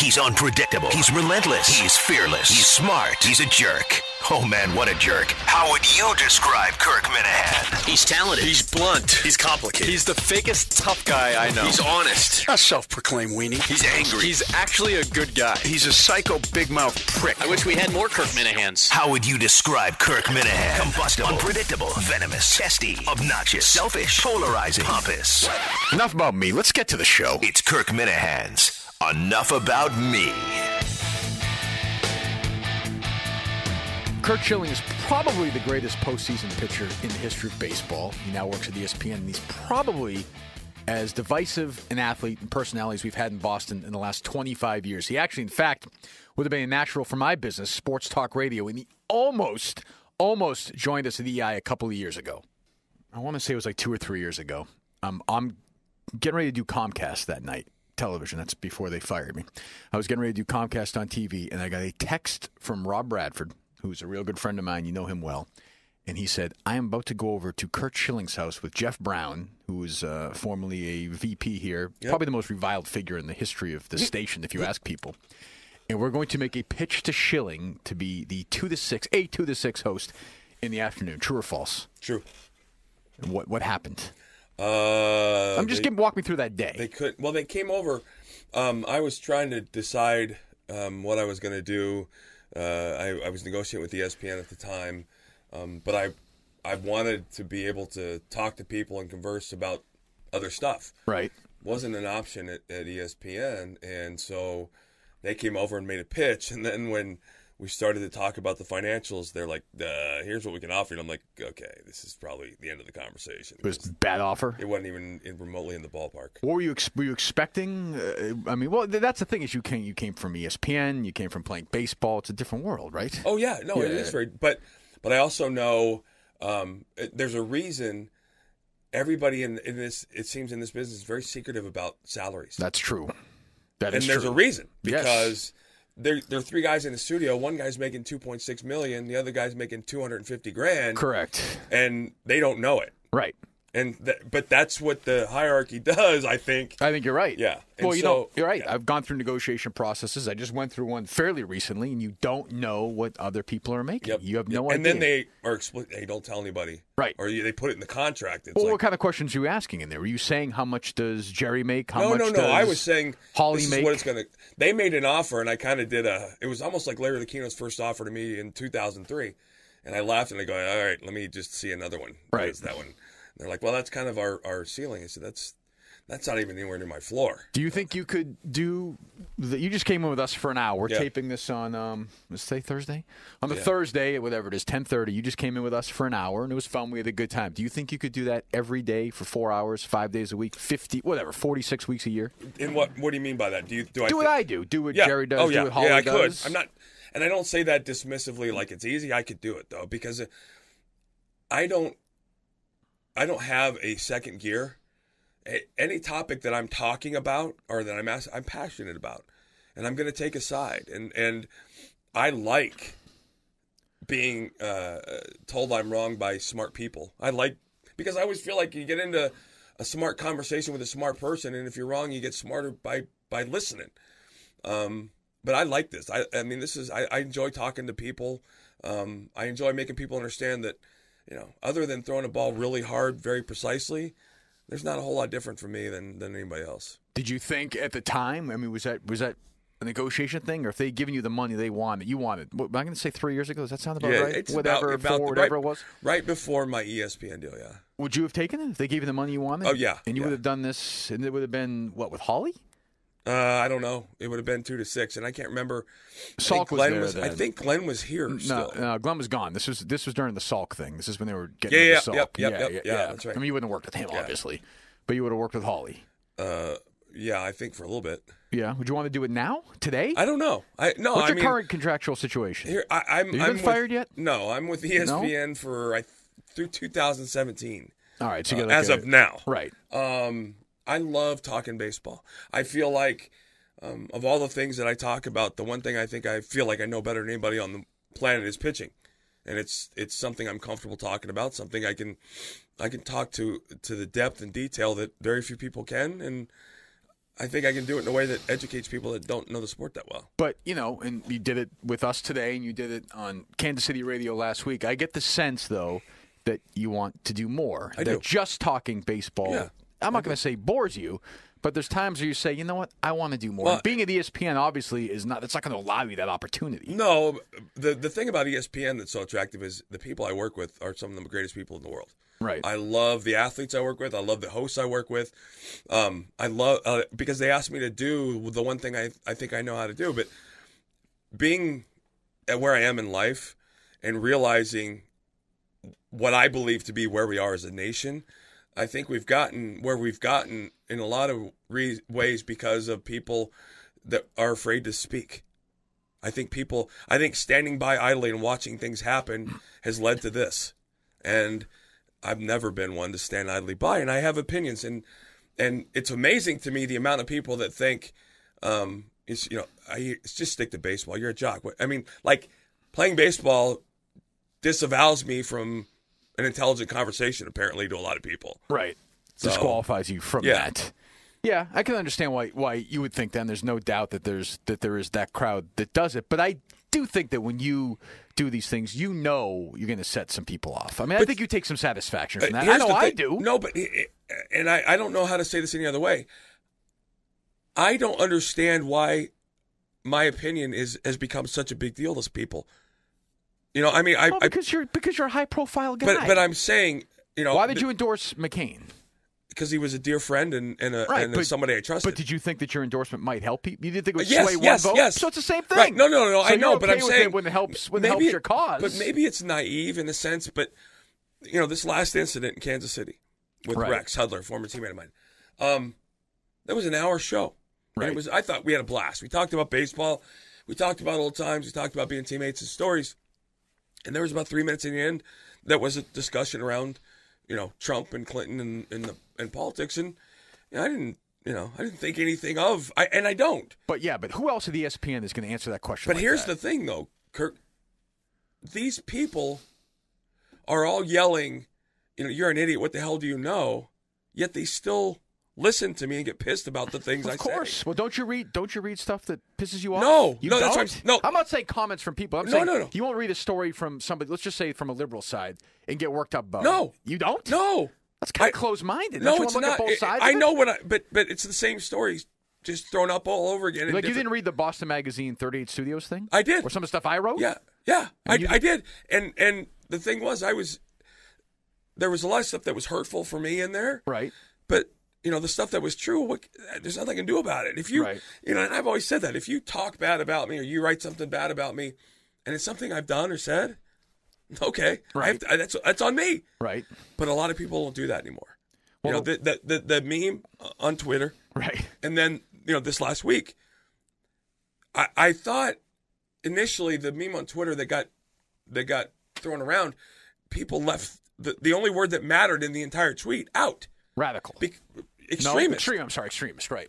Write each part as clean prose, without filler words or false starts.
He's unpredictable. He's relentless. He's fearless. He's smart. He's a jerk. Oh, man, what a jerk. How would you describe Kirk Minahan? He's talented. He's blunt. He's complicated. He's the fakest tough guy I know. He's honest. A self-proclaimed weenie. He's angry. He's actually a good guy. He's a psycho big mouth prick. I wish we had more Kirk Minahans. How would you describe Kirk Minahan? Combustible, unpredictable, venomous, testy, obnoxious, selfish, polarizing, pompous. Enough about me. Let's get to the show. It's Kirk Minahan's Enough About Me. Curt Schilling is probably the greatest postseason pitcher in the history of baseball. He now works at ESPN, and he's probably as divisive an athlete and personality as we've had in Boston in the last 25 years. He actually, in fact, would have been a natural for my business, Sports Talk Radio, and he almost joined us at EI a couple of years ago. I want to say it was like 2 or 3 years ago. I'm getting ready to do Comcast that night. Television. That's before they fired me. I was getting ready to do Comcast on TV, and I got a text from Rob Bradford, who's a real good friend of mine. You know him well. And he said, I am about to go over to Curt Schilling's house with Jeff Brown, who is formerly a VP here, probably the most reviled figure in the history of the station, if you ask people. And we're going to make a pitch to Schilling to be the 2 to 6 host in the afternoon. True or false? True. And what happened? Walk me through that day. They came over. I was trying to decide what I was going to do. I was negotiating with ESPN at the time, but I wanted to be able to talk to people and converse about other stuff. Right. Wasn't an option at ESPN, and so they came over and made a pitch. And then when we started to talk about the financials, they're like, here's what we can offer. And I'm like, okay, this is probably the end of the conversation. It was a bad offer? It wasn't even remotely in the ballpark. What were you expecting? That's the thing is you came from ESPN, you came from playing baseball. It's a different world, right? Oh, yeah. No, it is very. But I also know there's a reason everybody in this, it seems in this business, is very secretive about salaries. That's true. There's a reason. Because there are three guys in the studio. One guy's making $2.6 million. The other guy's making $250,000. Correct. And they don't know it. Right. But that's what the hierarchy does, I think. I think you're right. Yeah. And you're right. Yeah. I've gone through negotiation processes. I just went through one fairly recently, and you don't know what other people are making. Yep. You have no idea. And then they are they don't tell anybody. Right. Or they put it in the contract. Well, what kind of questions are you asking in there? Were you saying how much does Jerry make? How much does I was saying Holly this make? Is what it's gonna. They made an offer, and I kind of did it was almost like Larry Lucchino's first offer to me in 2003, and I laughed and I go, all right, let me just see another one. Right. It's that one. They're like, well, that's kind of our ceiling. I said, that's not even anywhere near my floor. Do you think you could do that? You just came in with us for an hour. We're taping this on, let's say Thursday? On the Thursday, whatever it is, 10:30, you just came in with us for an hour, and it was fun. We had a good time. Do you think you could do that every day for 4 hours, 5 days a week, 46 weeks a year? And what do you mean by that? Do what I do. Do what Jerry does. Do what Holly I does. could. I'm not, and I don't say that dismissively like it's easy. I could do it, though, because I don't have a second gear. Any topic that I'm talking about or that I'm passionate about, and I'm going to take a side. And I like being told I'm wrong by smart people. Because I always feel like you get into a smart conversation with a smart person, and if you're wrong, you get smarter by listening. But I like this. I mean, I enjoy talking to people. I enjoy making people understand that, other than throwing a ball really hard, very precisely, there's not a whole lot different for me than anybody else. Did you think at the time, I mean, was that a negotiation thing, or if they given you the money you wanted? Am I going to say 3 years ago? Does that sound about right? It's whatever it was? Right before my ESPN deal, yeah. Would you have taken it if they gave you the money you wanted? Oh, yeah. And you would have done this, and it would have been, what, with Holly? I don't know. It would have been 2 to 6, and I can't remember. Salk was there then. I think Glenn was here still. No, Glenn was gone. This was during the Salk thing. This is when they were getting rid of Salk. Yeah, that's right. I mean, you wouldn't have worked with him, obviously, but you would have worked with Holly. Yeah, I think for a little bit. Yeah. Would you want to do it now? Today? I don't know. What's your current contractual situation? Here, Have you been fired yet? No, I'm with ESPN through 2017. All right. So as of now. Right. I love talking baseball. I feel like of all the things that I talk about, the one thing I feel like I know better than anybody on the planet is pitching. And it's something I'm comfortable talking about, something I can talk to the depth and detail that very few people can. And I think I can do it in a way that educates people that don't know the sport that well. But, and you did it with us today, and you did it on Kansas City radio last week. I get the sense, though, that you want to do more. I do. Just talking baseball, Yeah, I'm not going to say bores you, but there's times where you say, you know what, I want to do more. Well, And being at ESPN, obviously, that's not going to allow you that opportunity. No, the thing about ESPN that's so attractive is the people I work with are some of the greatest people in the world. Right. I love the athletes I work with. I love the hosts I work with. I love because they asked me to do the one thing I think I know how to do. But being at where I am in life and realizing what I believe to be where we are as a nation, I think we've gotten where we've gotten in a lot of ways because of people that are afraid to speak. I think standing by idly and watching things happen has led to this. And I've never been one to stand idly by, and I have opinions, and it's amazing to me the amount of people that think, it's just stick to baseball. You're a jock. I mean, like playing baseball disavows me from an intelligent conversation, apparently, to a lot of people. Right. So, disqualifies you from yeah. that. Yeah, I can understand why you would think then. There's no doubt that there is that crowd that does it. But I do think that when you do these things, you're going to set some people off. I mean, I think you take some satisfaction from that. I know I do. No, but and I don't know how to say this any other way. I don't understand why my opinion has become such a big deal to people. I mean, because you're a high profile guy. But I'm saying, why did you endorse McCain? Because he was a dear friend and somebody I trusted. But did you think that your endorsement might help you? You didn't think it would sway one vote? Yes. So it's the same thing. Right. No. So I know, you're but okay I'm with saying it when it helps your cause. But maybe it's naive in a sense. But this last incident in Kansas City with Rex Hudler, former teammate of mine, that was an hour show. Right. And I thought we had a blast. We talked about baseball. We talked about old times. We talked about being teammates and stories. And there was about 3 minutes in the end that was a discussion around, Trump and Clinton and politics. And I didn't think anything of, and I don't. But who else at ESPN is going to answer that question? But here's the thing, though, Kirk. These people are all yelling, you're an idiot. What the hell do you know? Yet they still listen to me and get pissed about the things I say. Of course. Well, don't you read stuff that pisses you off? No. You no, don't? that's right. No. I'm not saying comments from people. I'm No, saying no. You won't read a story from somebody, let's just say from a liberal side, and get worked up about it. No. You don't? No. That's kind of closed-minded. No, don't it's you want to not. look at both sides I of it? know but it's the same story, just thrown up all over again. Like you didn't read the Boston Magazine 38 Studios thing? I did. Or some of the stuff I wrote? Yeah. I did. And the thing was, there was a lot of stuff that was hurtful for me in there. Right. But the stuff that was true, there's nothing I can do about it. If you, right. And I've always said that if you talk bad about me or you write something bad about me, and it's something I've done or said, okay, right. That's on me. Right. But a lot of people don't do that anymore. Well, the meme on Twitter, right? And then this last week, I thought initially the meme on Twitter that got thrown around, people left the only word that mattered in the entire tweet out. Radical. Extremist. No, extremist. Right.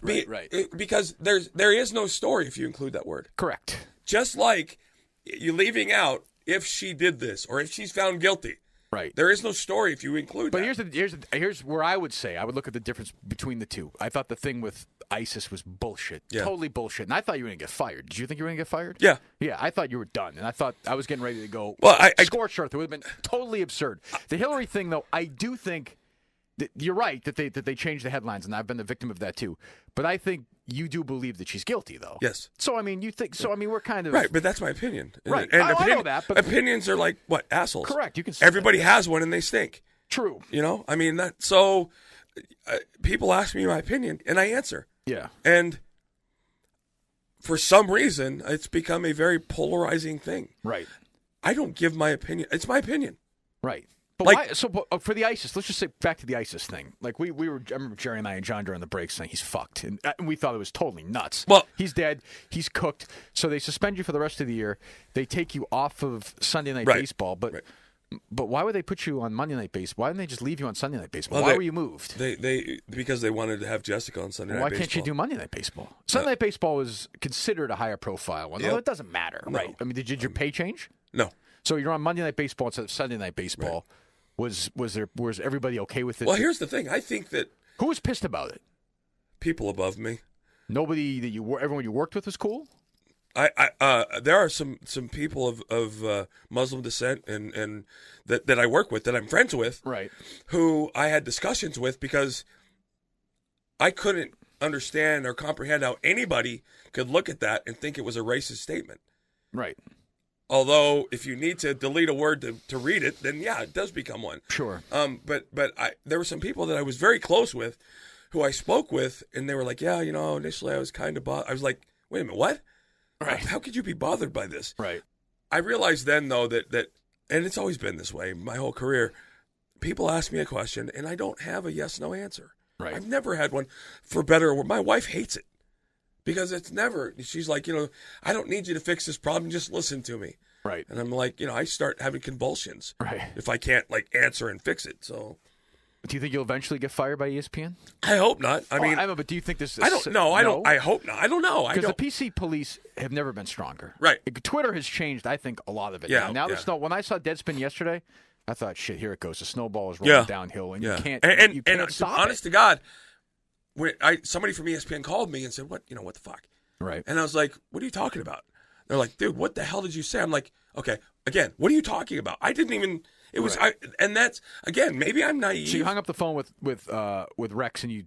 Because there is no story if you include that word. Correct. Just like you leaving out if she did this or if she's found guilty. Right. There is no story if you include but that. But here's where I would look at the difference between the two. I thought the thing with ISIS was bullshit. Yeah. Totally bullshit. And I thought you were going to get fired. Did you think you were going to get fired? Yeah. Yeah, I thought you were done. And I thought I was getting ready to go scorched earth. It would have been totally absurd. The Hillary thing, though, I do think that you're right that they changed the headlines, and I've been the victim of that too. But I think you do believe that she's guilty, though. Yes. So, I mean, you think – so, I mean, we're kind of – right, but that's my opinion. Right. And I know that. But opinions are like, what, assholes? Correct. You can say Everybody has one and they stink. True. I mean, so people ask me my opinion, and I answer. Yeah. And for some reason, it's become a very polarizing thing. Right. I don't give my opinion. It's my opinion. Right. But why? So for the ISIS, let's just say back to the ISIS thing. Like we were, I remember Jerry and I and John during the break saying he's fucked, and we thought it was totally nuts. Well, he's dead, he's cooked. So they suspend you for the rest of the year. They take you off of Sunday Night Baseball, but why would they put you on Monday Night Baseball? Why didn't they just leave you on Sunday Night Baseball? Why were you moved? Because they wanted to have Jessica on Sunday Night Baseball. Why can't you do Monday Night Baseball? Sunday Night Baseball was considered a higher profile one. Although it doesn't matter, right? I mean, did your pay change? No. So you're on Monday Night Baseball instead of Sunday Night Baseball. Right. Was everybody okay with it? Well, here's the thing. I think that who was pissed about it? People above me. Nobody that everyone you worked with was cool? There are some people of Muslim descent and that I work with, that I'm friends with, Right. who I had discussions with because I couldn't understand or comprehend how anybody could look at that and think it was a racist statement. Right. Although, if you need to delete a word to read it, then yeah, it does become one. Sure. But there were some people that I was very close with, who I spoke with, and they were like, yeah, initially I was kind of bothered. I was like, wait a minute, what? Right. How could you be bothered by this? Right. I realized then, though, that and it's always been this way my whole career. People ask me a question, and I don't have a yes/no answer. Right. I've never had one, for better or worse. My wife hates it because it's never. She's like, I don't need you to fix this problem. Just listen to me. Right. And I'm like, I start having convulsions. Right. If I can't answer and fix it. So. Do you think you'll eventually get fired by ESPN? I hope not. I mean, I know, but do you think this is... I don't know. I don't. I hope not. I don't know. Because the PC police have never been stronger. Right. Twitter has changed, I think, a lot of it. Yeah. Now the snow... When I saw Deadspin yesterday, I thought, shit, here it goes. The snowball is rolling downhill, and you can't stop honest to God, when somebody from ESPN called me and said, what the fuck? Right. And I was like, what are you talking about? They're like, dude, what the hell did you say? I'm like, okay, again, what are you talking about? I didn't even... It was, right. And that's, again, maybe I'm naive. So you hung up the phone with Rex, and you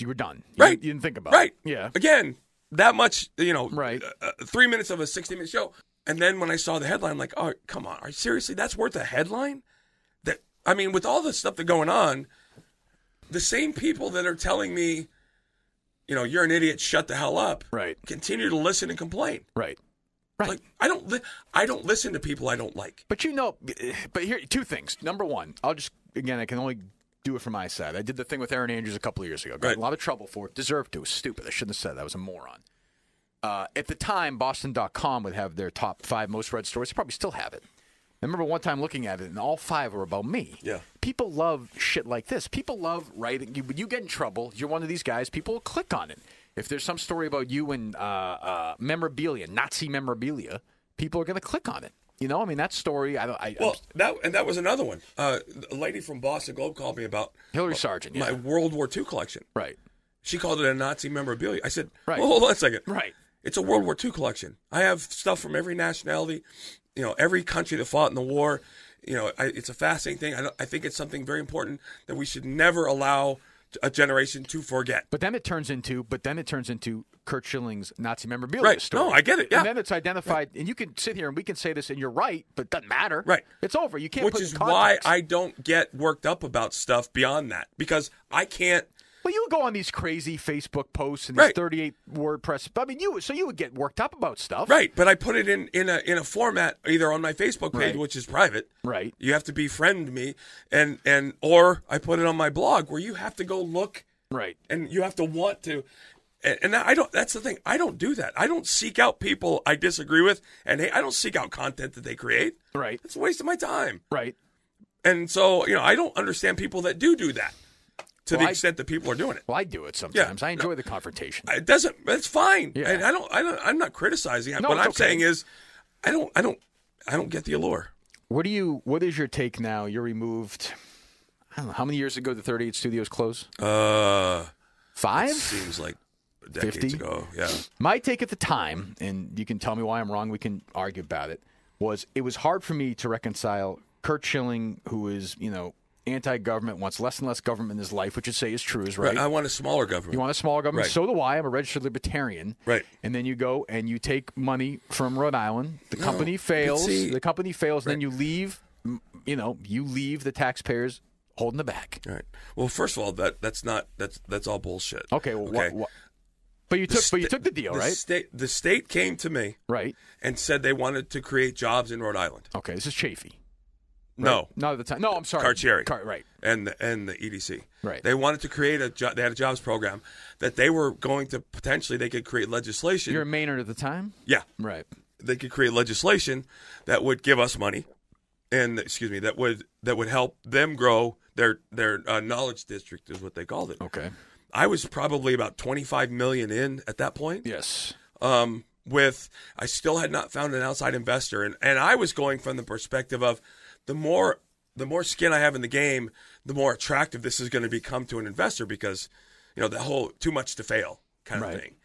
were done. Right. You didn't think about it. Right. Yeah. Again, that much, right. 3 minutes of a 60-minute show. And then when I saw the headline, I'm like, oh, come on. Seriously, that's worth a headline? With all the stuff that's going on, the same people that are telling me, you're an idiot, shut the hell up. Right. Continue to listen and complain. Right. Right. Like, I don't listen to people I don't like. But here, two things. Number one, I can only do it from my side. I did the thing with Aaron Andrews a couple of years ago. Got in a lot of trouble for it. Deserved to. It was stupid. I shouldn't have said that. I was a moron. At the time, Boston.com would have their top 5 most read stories. They probably still have it. I remember one time looking at it, and all 5 were about me. Yeah. People love shit like this. People love writing. When you get in trouble, you're one of these guys, people will click on it. If there's some story about you and memorabilia, Nazi memorabilia, people are going to click on it. That story. That was another one. A lady from Boston Globe called me about Hillary Sargent, my World War II collection. Right. She called it a Nazi memorabilia. I said, right. Hold on a second. Right. It's a World War II collection. I have stuff from every nationality, every country that fought in the war. It's a fascinating thing. I think it's something very important that we should never allow a generation to forget. But then it turns into Curt Schilling's Nazi memorabilia story. No, I get it. Yeah. And then it's identified, and you can sit here and we can say this, and you're right, but it doesn't matter. Right. It's over. You can't Which put is in context. why I don't get worked up about stuff beyond that, because I can't. Well, you go on these crazy Facebook posts and these 38 WordPress. You would get worked up about stuff, right? But I put it in a format either on my Facebook page, which is private, right? You have to befriend me, or I put it on my blog where you have to go look, right? And you have to want to, and I don't. That's the thing. I don't do that. I don't seek out people I disagree with, and I don't seek out content that they create. Right. It's a waste of my time. Right. And so I don't understand people that do that. To the extent that people are doing it. Well, I do it sometimes. I enjoy the confrontation. It doesn't. That's fine. Yeah. And I'm not criticizing it. No, what I'm okay. saying is, I don't get the allure. What is your take now? You're removed. I don't know how many years ago did 38 Studios close? 5? It seems like decades 50? ago. Yeah. My take at the time, and you can tell me why I'm wrong. We can argue about it. It was hard for me to reconcile Curt Schilling, who is anti-government, wants less and less government in his life, which you say is true, is right. I want a smaller government. You want a smaller government? Right. So do I. I'm a registered libertarian. Right. And then you go and you take money from Rhode Island. The company fails. The company fails, and then you leave. You leave the taxpayers holding the bag. Right. Well, first of all, that's all bullshit. Okay. Well, But you took the deal, right? The state came to me, right, and said they wanted to create jobs in Rhode Island. Okay, this is Chafee. Right? No, not at the time. No, I'm sorry. Carcieri, right, and the EDC. Right. They wanted to create they had a jobs program that they were going to they could create legislation. You're in Maynard at the time. Yeah. Right. They could create legislation that would give us money, and that would help them grow their knowledge district is what they called it. Okay. I was probably about 25 million in at that point. Yes. I still had not found an outside investor, and I was going from the perspective of the more skin I have in the game, the more attractive this is going to become to an investor because, the whole too much to fail kind of thing.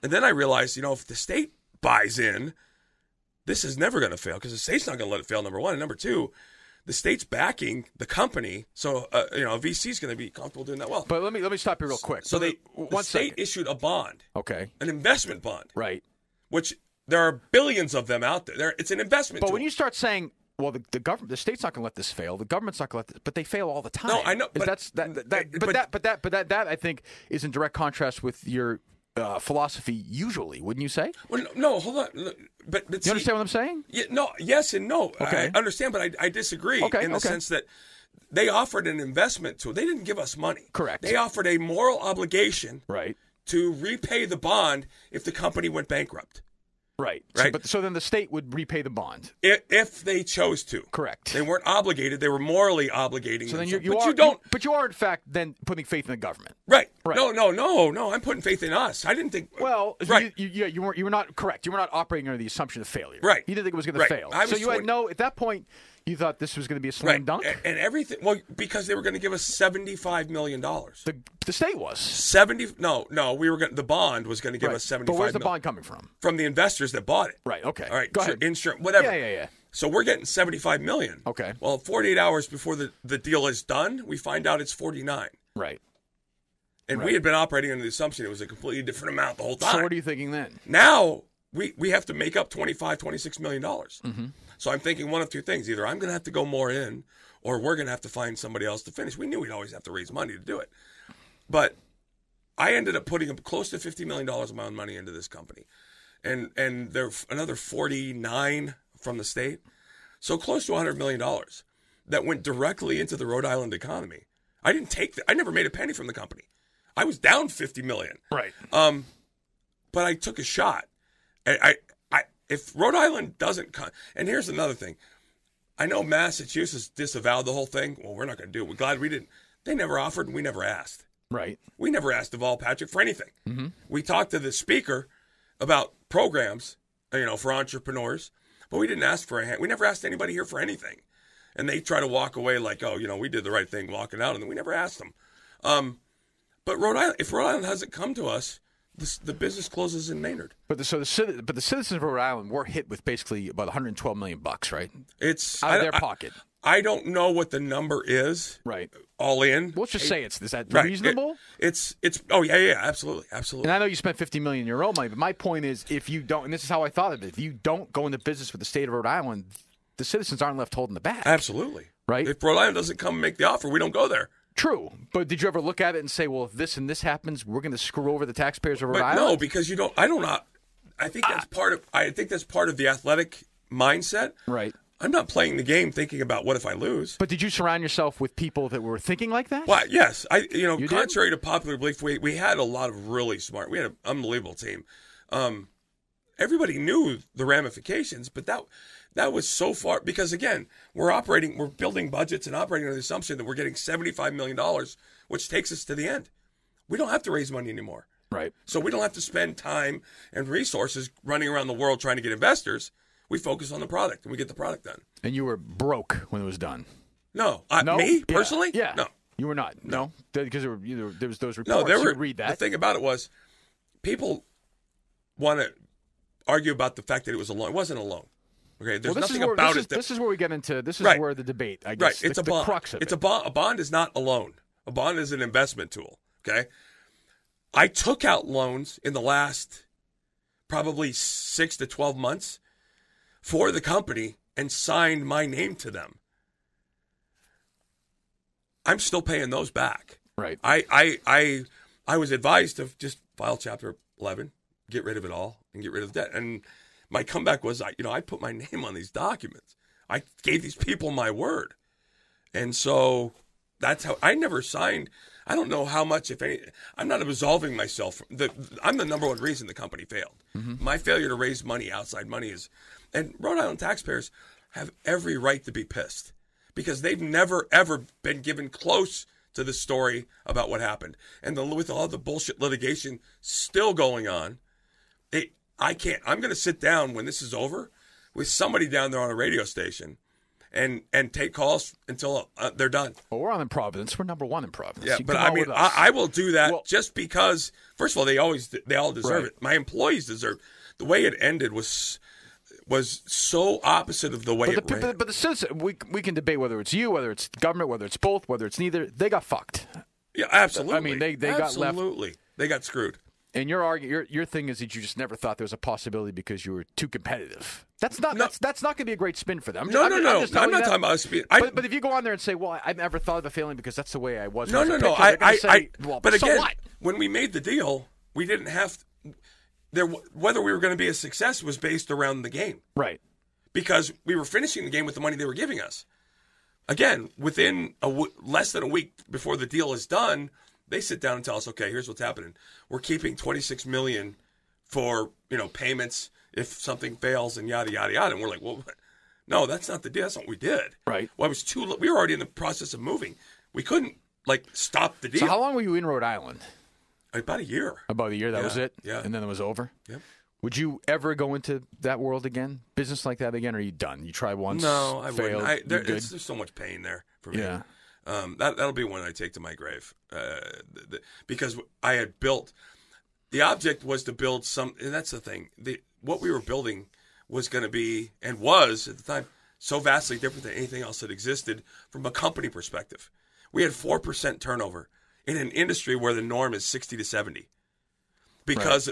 And then I realized, if the state buys in, this is never going to fail because the state's not going to let it fail, number one. And number two, the state's backing the company, so a VC is going to be comfortable doing that well. But let me stop you real quick. So the state second. issued a bond, Okay. an investment bond, Right. which there are billions of them out there. It's an investment. But tool. when you start saying, well, the government, the state's not going to let this fail. The government's not going to let this, but they fail all the time. No, I know, but that I think is in direct contrast with your philosophy. Usually, wouldn't you say? Well, no, hold on. But You understand what I'm saying? Yeah, no, yes and no. Okay. I understand, but I disagree in the sense that they offered an investment tool. They didn't give us money. Correct. They offered a moral obligation Right. to repay the bond if the company went bankrupt. Right. Right. So then the state would repay the bond. If they chose to. Correct. They weren't obligated. They were morally obligating So then themselves. but you are in fact then putting faith in the government. Right. Right. No. I'm putting faith in us. I didn't think. Well, right. you were not correct. You were not operating under the assumption of failure. Right. You didn't think it was going Right. to fail. I So was you had at that point, you thought this was going to be a slam dunk. And everything. Well, because they were going to give us $75 million. The state was. We were the bond was going to give us $75 But where's the million. bond coming from? From the investors that bought it. Right. Okay. All right. Go ahead. Insurance, whatever. Yeah. So we're getting $75 million. Okay. Well, 48 hours before the deal is done, we find out it's 49. Right. And we had been operating under the assumption it was a completely different amount the whole time. So what are you thinking then? Now we have to make up $26 million. Mm-hmm. So I'm thinking one of two things: either I'm going to have to go more in, or we're going to have to find somebody else to finish. We knew we'd always have to raise money to do it, but I ended up putting close to $50 million of my own money into this company, and there's another 49 from the state, so close to $100 million that went directly into the Rhode Island economy. I didn't take I never made a penny from the company. I was down $50 million. Right. But I took a shot. If Rhode Island doesn't and here's another thing. I know Massachusetts disavowed the whole thing. Well, we're not going to do it. We're glad we didn't. They never offered, and we never asked. Right. We never asked Deval Patrick for anything. Mm-hmm. We talked to the speaker about programs, for entrepreneurs, but we didn't ask for a hand. We never asked anybody here for anything. And they try to walk away like, we did the right thing walking out, and then we never asked them. But if Rhode Island hasn't come to us, the business closes in Maynard. But the citizens of Rhode Island were hit with basically about $112 million, right? It's out of their pocket. I don't know what the number is. Right. All in. Let's just say is that right. reasonable? It's absolutely. And I know you spent $50 million in your own money, but my point is, if you don't, and this is how I thought of it, if you don't go into business with the state of Rhode Island, the citizens aren't left holding the bag. Absolutely. Right. If Rhode Island doesn't come and make the offer, we don't go there. True, but did you ever look at it and say, "Well, if this and this happens, we're going to screw over the taxpayers of Rhode Island"? No, because you don't. I don't know. I think that's part of. I think that's part of the athletic mindset. Right. I'm not playing the game thinking about what if I lose. But did you surround yourself with people that were thinking like that? Well, yes. You contrary to popular belief, we had a lot of really smart. We had an unbelievable team. Everybody knew the ramifications, but that was so far because again, we're building budgets and operating under the assumption that we're getting $75 million, which takes us to the end. We don't have to raise money anymore. Right. So we don't have to spend time and resources running around the world trying to get investors. We focus on the product and we get the product done. And you were broke when it was done. No. Me personally? Yeah. No. You were not. No. Because there was those reports. No, you read that. The thing about it was people want to argue about the fact that it was a loan. It wasn't a loan. Okay, there's nothing about it. This is where we get into. This is right. where the debate. I guess. Right, it's a bond. The crux of it's a bond. A bond is not a loan. A bond is an investment tool. Okay, I took out loans in the last probably 6 to 12 months for the company and signed my name to them. I'm still paying those back. Right. I was advised to just file Chapter 11, get rid of it all, and get rid of debt. And my comeback was, I put my name on these documents. I gave these people my word. And so that's how I never signed. I don't know how much, if any. I'm not absolving myself. I'm the number one reason the company failed. Mm-hmm. My failure to raise money, outside money, is. And Rhode Island taxpayers have every right to be pissed because they've never, ever been given close to the story about what happened. And with all the bullshit litigation still going on, I'm going to sit down when this is over with somebody down there on a radio station and take calls until they're done. Well, we're on in Providence. We're number one in Providence. Yeah, You but come I on mean, with us. I will do that Well- just because. First of all, they all deserve Right. it. My employees deserve. The way it ended was so opposite of the way it ran. But the citizen, we can debate whether it's you, whether it's government, whether it's both, whether it's neither. They got fucked. Yeah, absolutely. I mean, they got left. absolutely. They got screwed. And your thing is that you just never thought there was a possibility because you were too competitive. That's not No. that's not going to be a great spin for them. No. I'm just telling I'm not you that. talking about speed. But if you go on there and say, "Well, I never thought of a failing because that's the way I was," No. when I was a pitcher," they're gonna say, well, But so again, what? when we made the deal, we didn't have there. Whether we were going to be a success was based around the game Right. because we were finishing the game with the money they were giving us. Again, within less than a week before the deal is done, they sit down and tell us, "Okay, here's what's happening. We're keeping $26 million for payments if something fails and yada yada yada." And we're like, "Well, no, that's not the deal. That's not what we did." Right. Well, it was we were already in the process of moving. We couldn't stop the deal. So how long were you in Rhode Island? About a year. About a year. That was it. Yeah. And then it was over. Yep. Would you ever go into that world again, business like that again, or are you done? You try once, No, I failed, wouldn't. you're good? There's so much pain there for me. Yeah. That'll be one I take to my grave because I had built. The object was to build some, and that's the thing. What we were building was going to be, and was at the time, so vastly different than anything else that existed from a company perspective. We had 4% turnover in an industry where the norm is 60 to 70, because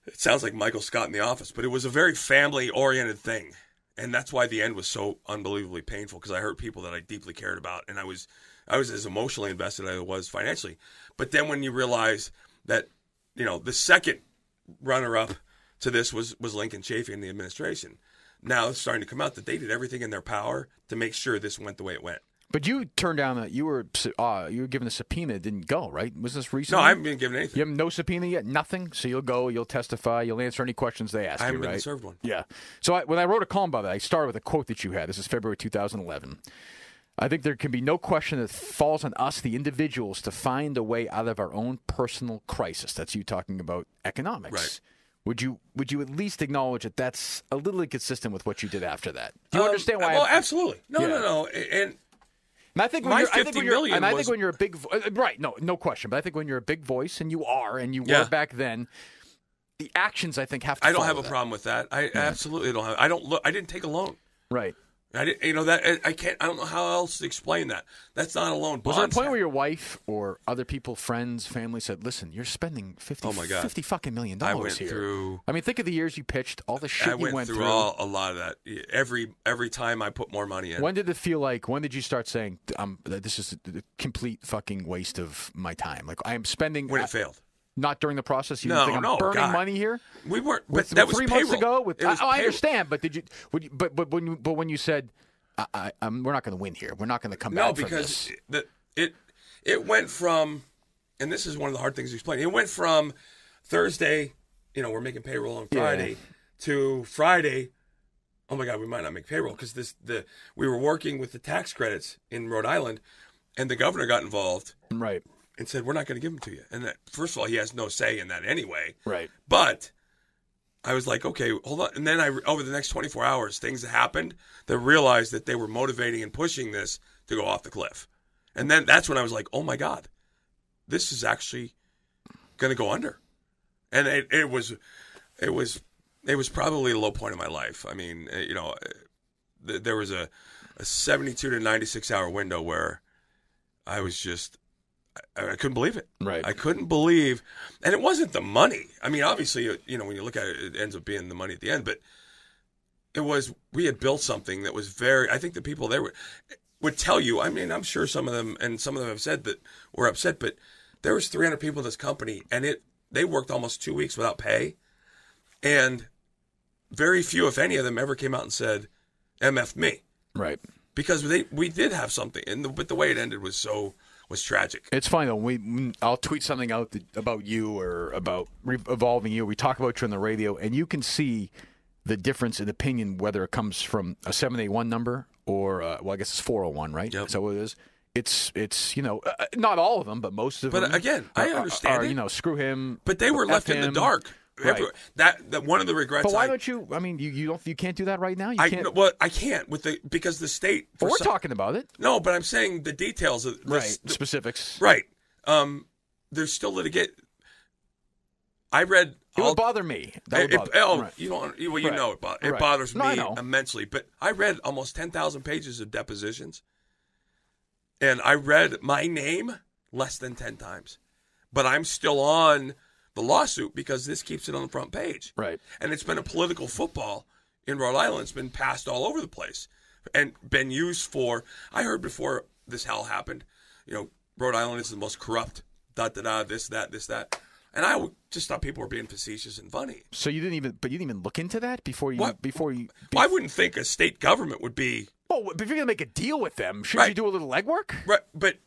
it sounds like Michael Scott in The Office, but it was a very family-oriented thing. And that's why the end was so unbelievably painful, because I hurt people that I deeply cared about, and I was as emotionally invested as I was financially. But then when you realize that, the second runner-up to this was Lincoln Chafee and the administration, now it's starting to come out that they did everything in their power to make sure this went the way it went. But you turned down you were given a subpoena, it didn't go, right? Was this recently? No, I haven't been given anything. You have no subpoena yet? Nothing? So you'll go, you'll testify, you'll answer any questions they ask I haven't you, been right? served one. Yeah. So when I wrote a column about that, I started with a quote that you had. This is February 2011. I think there can be no question that it falls on us, the individuals, to find a way out of our own personal crisis. That's you talking about economics. Right. Would you at least acknowledge that that's a little inconsistent with what you did after that? Do you understand why? Well, absolutely. Yeah. No. And I think when my you're, I think 50 when you're, million and I was- think when you're a big right, no question. But I think when you're a big voice, and you are, and you Yeah. were back then, the actions I think have to. I don't have follow a that. problem with that. I absolutely don't have. I don't look. I didn't take a loan. Right. I didn't. That I can't. I don't know how else to explain that. That's not a loan. Was there a Bonds point have- where your wife or other people, friends, family said, "Listen, you're spending Oh my God. $50 fucking million I went here." through. I mean, think of the years you pitched, all the shit I you went went through a lot of that. Every time I put more money in. When did it feel like? When did you start saying, "This is a complete fucking waste of my time"? Like I am spending. when it failed. Not during the process. You No, think I'm no, burning God. money here? We weren't. But With, that was 3 payroll. months ago. It was I payroll. understand, but did you? But when you said, "We're not going to win here. We're not going to come No, back from because this." it went from, and this is one of the hard things to explain. It went from Thursday, we're making payroll on Friday, to Friday. Oh my God, we might not make payroll because we were working with the tax credits in Rhode Island, and the governor got involved Right. and said we're not going to give them to you. And first of all, he has no say in that anyway. Right. But I was like, okay, hold on. And then over the next 24 hours, things happened that realized that they were motivating and pushing this to go off the cliff. And then that's when I was like, oh my God, this is actually going to go under. And it was probably a low point in my life. I mean, there was a 72 to 96 hour window where I was just, I couldn't believe it. Right. I couldn't believe, and it wasn't the money. I mean, obviously, when you look at it, it ends up being the money at the end. But we had built something that was I think the people there would tell you. I mean, I'm sure some of them have said that were upset, but there was 300 people in this company, and they worked almost 2 weeks without pay, and very few, if any of them, ever came out and said, "MF me," Right. because we did have something, but the way it ended was tragic. It's funny though. I'll tweet something out about you or about evolving you. We talk about you on the radio, and you can see the difference in opinion whether it comes from a 781 number or I guess it's 401, right? Yep. Is that what it is? It's not all of them, but most of them. But again, I understand it. Screw him. But they were left F in the him. dark. everywhere. That one of the regrets. But why don't you? I mean, you can't do that right now. You can't. Well, I can't because the state. We're talking about it. No, but I'm saying the details of this, specifics. Right. There's still litigate. I read. It would bother me. That would bother. You don't. Well, you know it bothers me immensely. But I read almost 10,000 pages of depositions, and I read my name less than 10 times. But I'm still on the lawsuit because this keeps it on the front page. Right. And it's been a political football in Rhode Island. It's been passed all over the place and been used for. I heard before this hell happened. Rhode Island is the most corrupt. This, that. And I just thought people were being facetious and funny. So you didn't even look into that before you. Well, I wouldn't think a state government would be. Well, if you're going to make a deal with them, shouldn't you do a little legwork? Right, but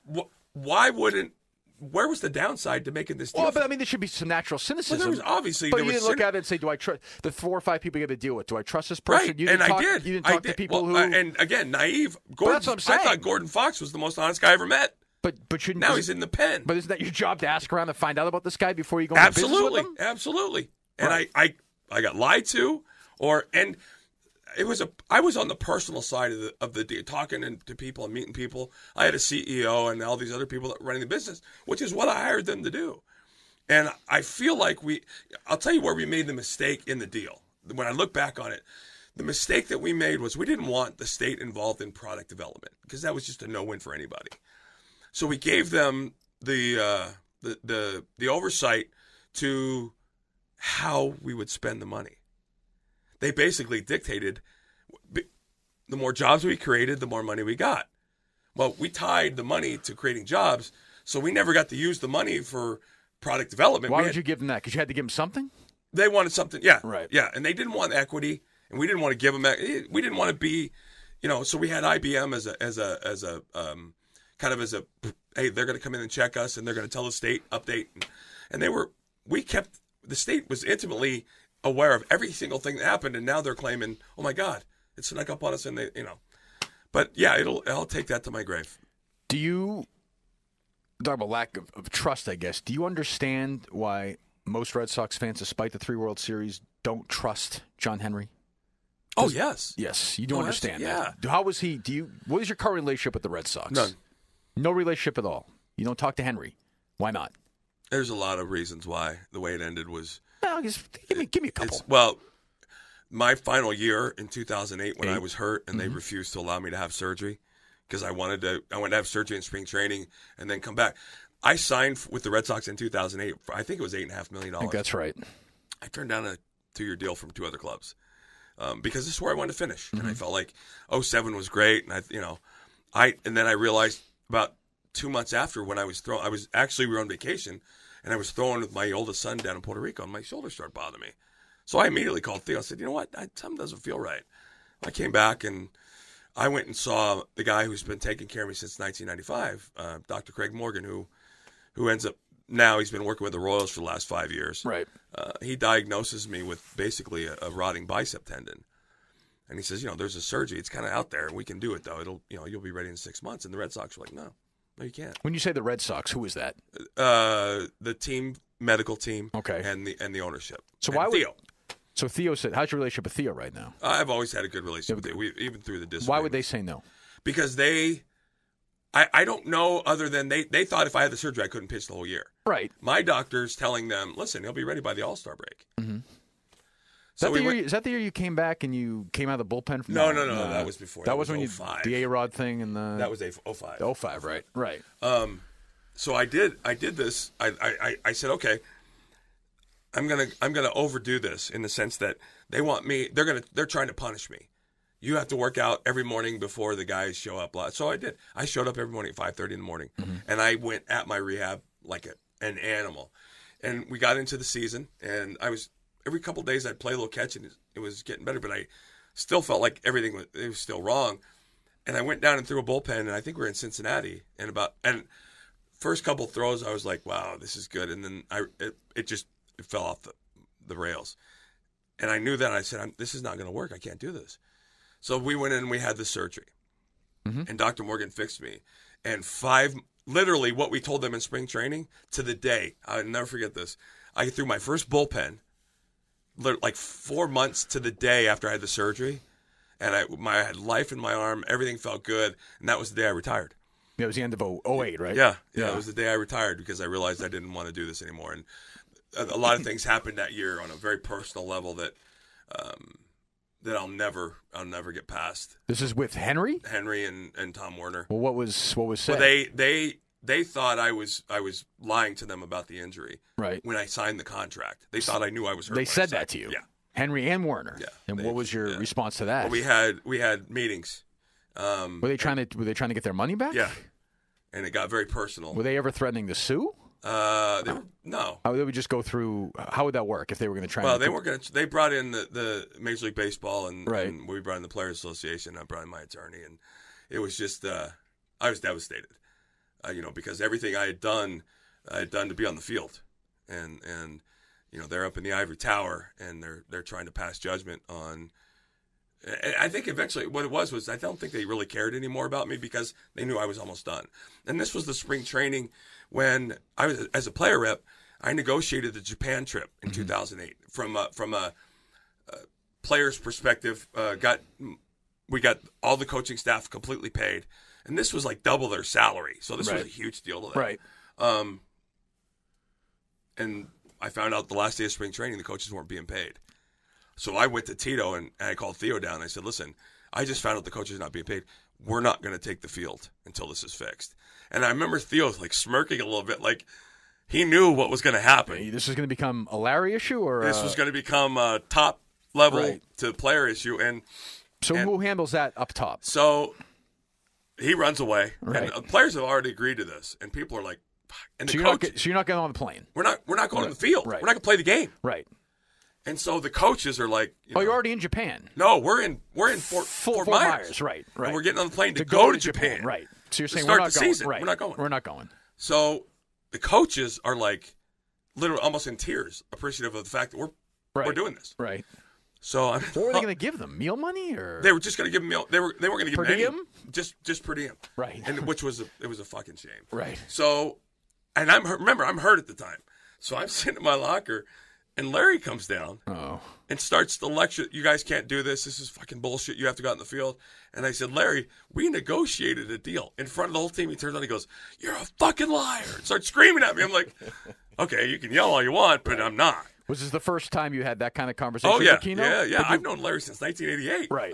why wouldn't? Where was the downside to making this deal? Well, but I mean, there should be some natural cynicism. Well, obviously, but you didn't look at it and say, "Do I trust the 4 or 5 people you got to deal with? Do I trust this person?" Right, You didn't I did. You didn't talk to people who. And again, naive. Gordon, that's what I'm saying. I thought Gordon Fox was the most honest guy I ever met. But shouldn't now he's in the pen. But isn't that your job to ask around and find out about this guy before you go into business with him? Absolutely. And right. I got lied to, and it was I was on the personal side of the deal, talking to people and meeting people. I had a CEO and all these other people that were running the business, which is what I hired them to do. And I feel like I'll tell you where we made the mistake in the deal. When I look back on it, the mistake that we made was we didn't want the state involved in product development because that was just a no-win for anybody. So we gave them the oversight to how we would spend the money. They basically dictated the more jobs we created, the more money we got. Well, we tied the money to creating jobs, so we never got to use the money for product development. Why would you give them that? Because you had to give them something? They wanted something, yeah. Right. Yeah, and they didn't want equity, and we didn't want to give them we didn't want to be, so we had IBM as a hey, they're going to come in and check us, and they're going to tell the state, update. And the state was intimately aware of every single thing that happened, and now they're claiming, oh my God, it snuck up on us, and But yeah, I'll take that to my grave. Do you, talk about lack of trust, I guess, do you understand why most Red Sox fans, despite the 3 World Series, don't trust John Henry? Oh, yes. Yes, you do understand that. Yeah. How was he, what is your current relationship with the Red Sox? None. No relationship at all. You don't talk to Henry. Why not? There's a lot of reasons why the way it ended was. Well, just give me a couple. Well, my final year in 2008 when I was hurt and they refused to allow me to have surgery because I wanted to have surgery in spring training and then come back. I signed with the Red Sox in 2008. I think it was $8.5 million. I think that's right. I turned down a 2-year deal from 2 other clubs because this is where I wanted to finish, and I felt like 2007 was great, and and then I realized. About 2 months after when we were on vacation, and I was throwing with my oldest son down in Puerto Rico, and my shoulder started bothering me. So I immediately called Theo and said, you know what, something doesn't feel right. I came back, and I went and saw the guy who's been taking care of me since 1995, Dr. Craig Morgan, who ends up, now he's been working with the Royals for the last 5 years. Right. He diagnoses me with basically a rotting bicep tendon. And he says, there's a surgery. It's kind of out there. We can do it, though. You'll be ready in 6 months. And the Red Sox were like, no, you can't. When you say the Red Sox, who is that? The medical team. Okay. And the ownership. So and Theo. So Theo said, how's your relationship with Theo right now? I've always had a good relationship with Theo, even through the disagreements. Why would they say no? Because I don't know other than they thought if I had the surgery, I couldn't pitch the whole year. Right. My doctor's telling them, listen, he'll be ready by the All-Star break. Mm-hmm. Is that the year you came back and you came out of the bullpen? No. That was before. That was when 05. The A-Rod thing and the. That was 05. 05, right. Right. So I did this. I said, okay, I'm gonna overdo this in the sense that they want me. They're trying to punish me. You have to work out every morning before the guys show up. So I did. I showed up every morning at 5:30 in the morning, and I went at my rehab like an animal. And we got into the season, and I was. Every couple of days I'd play a little catch, and it was getting better, but I still felt like everything was still wrong. And I went down and threw a bullpen, and I think we were in Cincinnati. And first couple throws, I was like, wow, this is good. And then it fell off the rails. And I knew that. I said, this is not going to work. I can't do this. So we went in and we had the surgery. And Dr. Morgan fixed me. And literally what we told them in spring training to the day, I'll never forget this. I threw my first bullpen like 4 months to the day after I had the surgery, and I had life in my arm. Everything felt good, and that was the day I retired. Yeah, it was the end of 08, right? Yeah. It was the day I retired because I realized I didn't want to do this anymore. And a lot of things happened that year on a very personal level that I'll never get past. This is with Henry and Tom Werner. Well, what was said? Well, they thought I was lying to them about the injury. Right. When I signed the contract, they thought I knew I was hurt. They said that to you. Yeah. Henry and Werner. Yeah. And what was your response to that? Well, we had meetings. Were they trying to get their money back? Yeah. And it got very personal. Were they ever threatening to sue? No. They would just go through. How would that work if they were going to try? Well, they weren't going to. They brought in the Major League Baseball, and we brought in the Players Association. I brought in my attorney, and it was just I was devastated, because everything I had done to be on the field, and they're up in the ivory tower, and they're trying to pass judgment on. And I think eventually what it was I don't think they really cared anymore about me because they knew I was almost done. And this was the spring training when I was, as a player rep, I negotiated the Japan trip in 2008 from a player's perspective. We got all the coaching staff completely paid, and this was like double their salary. So this was a huge deal to them. Right. And I found out the last day of spring training the coaches weren't being paid. So I went to Tito and I called Theo down. I said, listen, I just found out the coaches are not being paid. We're not going to take the field until this is fixed. And I remember Theo like smirking a little bit, like he knew what was going to happen. This is going to become a Larry issue? Or this was going to become a top level to player issue. And who handles that up top? So he runs away. Right. And players have already agreed to this. And people are like, and so you're not getting on the plane? We're not going to the field. Right. We're not going to play the game. Right. And so the coaches are like, you're already in Japan. No, we're in Fort Myers. Right. And we're getting on the plane to go to Japan. Right. So you're saying start we're not the going. season. Right. We're not going. We're not going. So the coaches are like, literally almost in tears, appreciative of the fact that we're doing this. Right. So what were they going to give them? Meal money or they were just going to give them meal? They weren't going to give per them diem? Just per diem. Right. And it was a fucking shame. Right. So, and I'm hurt at the time. So I'm sitting in my locker. And Larry comes down and starts the lecture. You guys can't do this. This is fucking bullshit. You have to go out in the field. And I said, Larry, we negotiated a deal in front of the whole team. He turns on. He goes, "You're a fucking liar!" And starts screaming at me. I'm like, okay, you can yell all you want, but I'm not. Was this the first time you had that kind of conversation? Oh yeah, with Keno? yeah. I've known Larry since 1988. Right.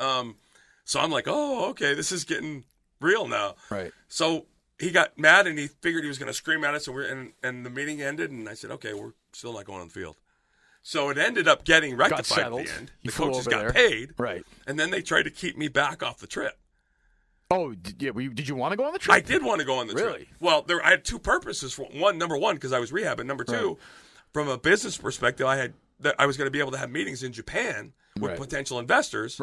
So I'm like, oh, okay, this is getting real now. Right. So he got mad and he figured he was going to scream at us. So and the meeting ended. And I said, okay, we're still not going on the field. So it ended up getting rectified at the end. The coaches got paid. Right. And then they tried to keep me back off the trip. Oh, did you want to go on the trip? I did want to go on the trip. Really? Well, I had two purposes. Number one, because I was rehabbing. Number two, from a business perspective, I was going to be able to have meetings in Japan with potential investors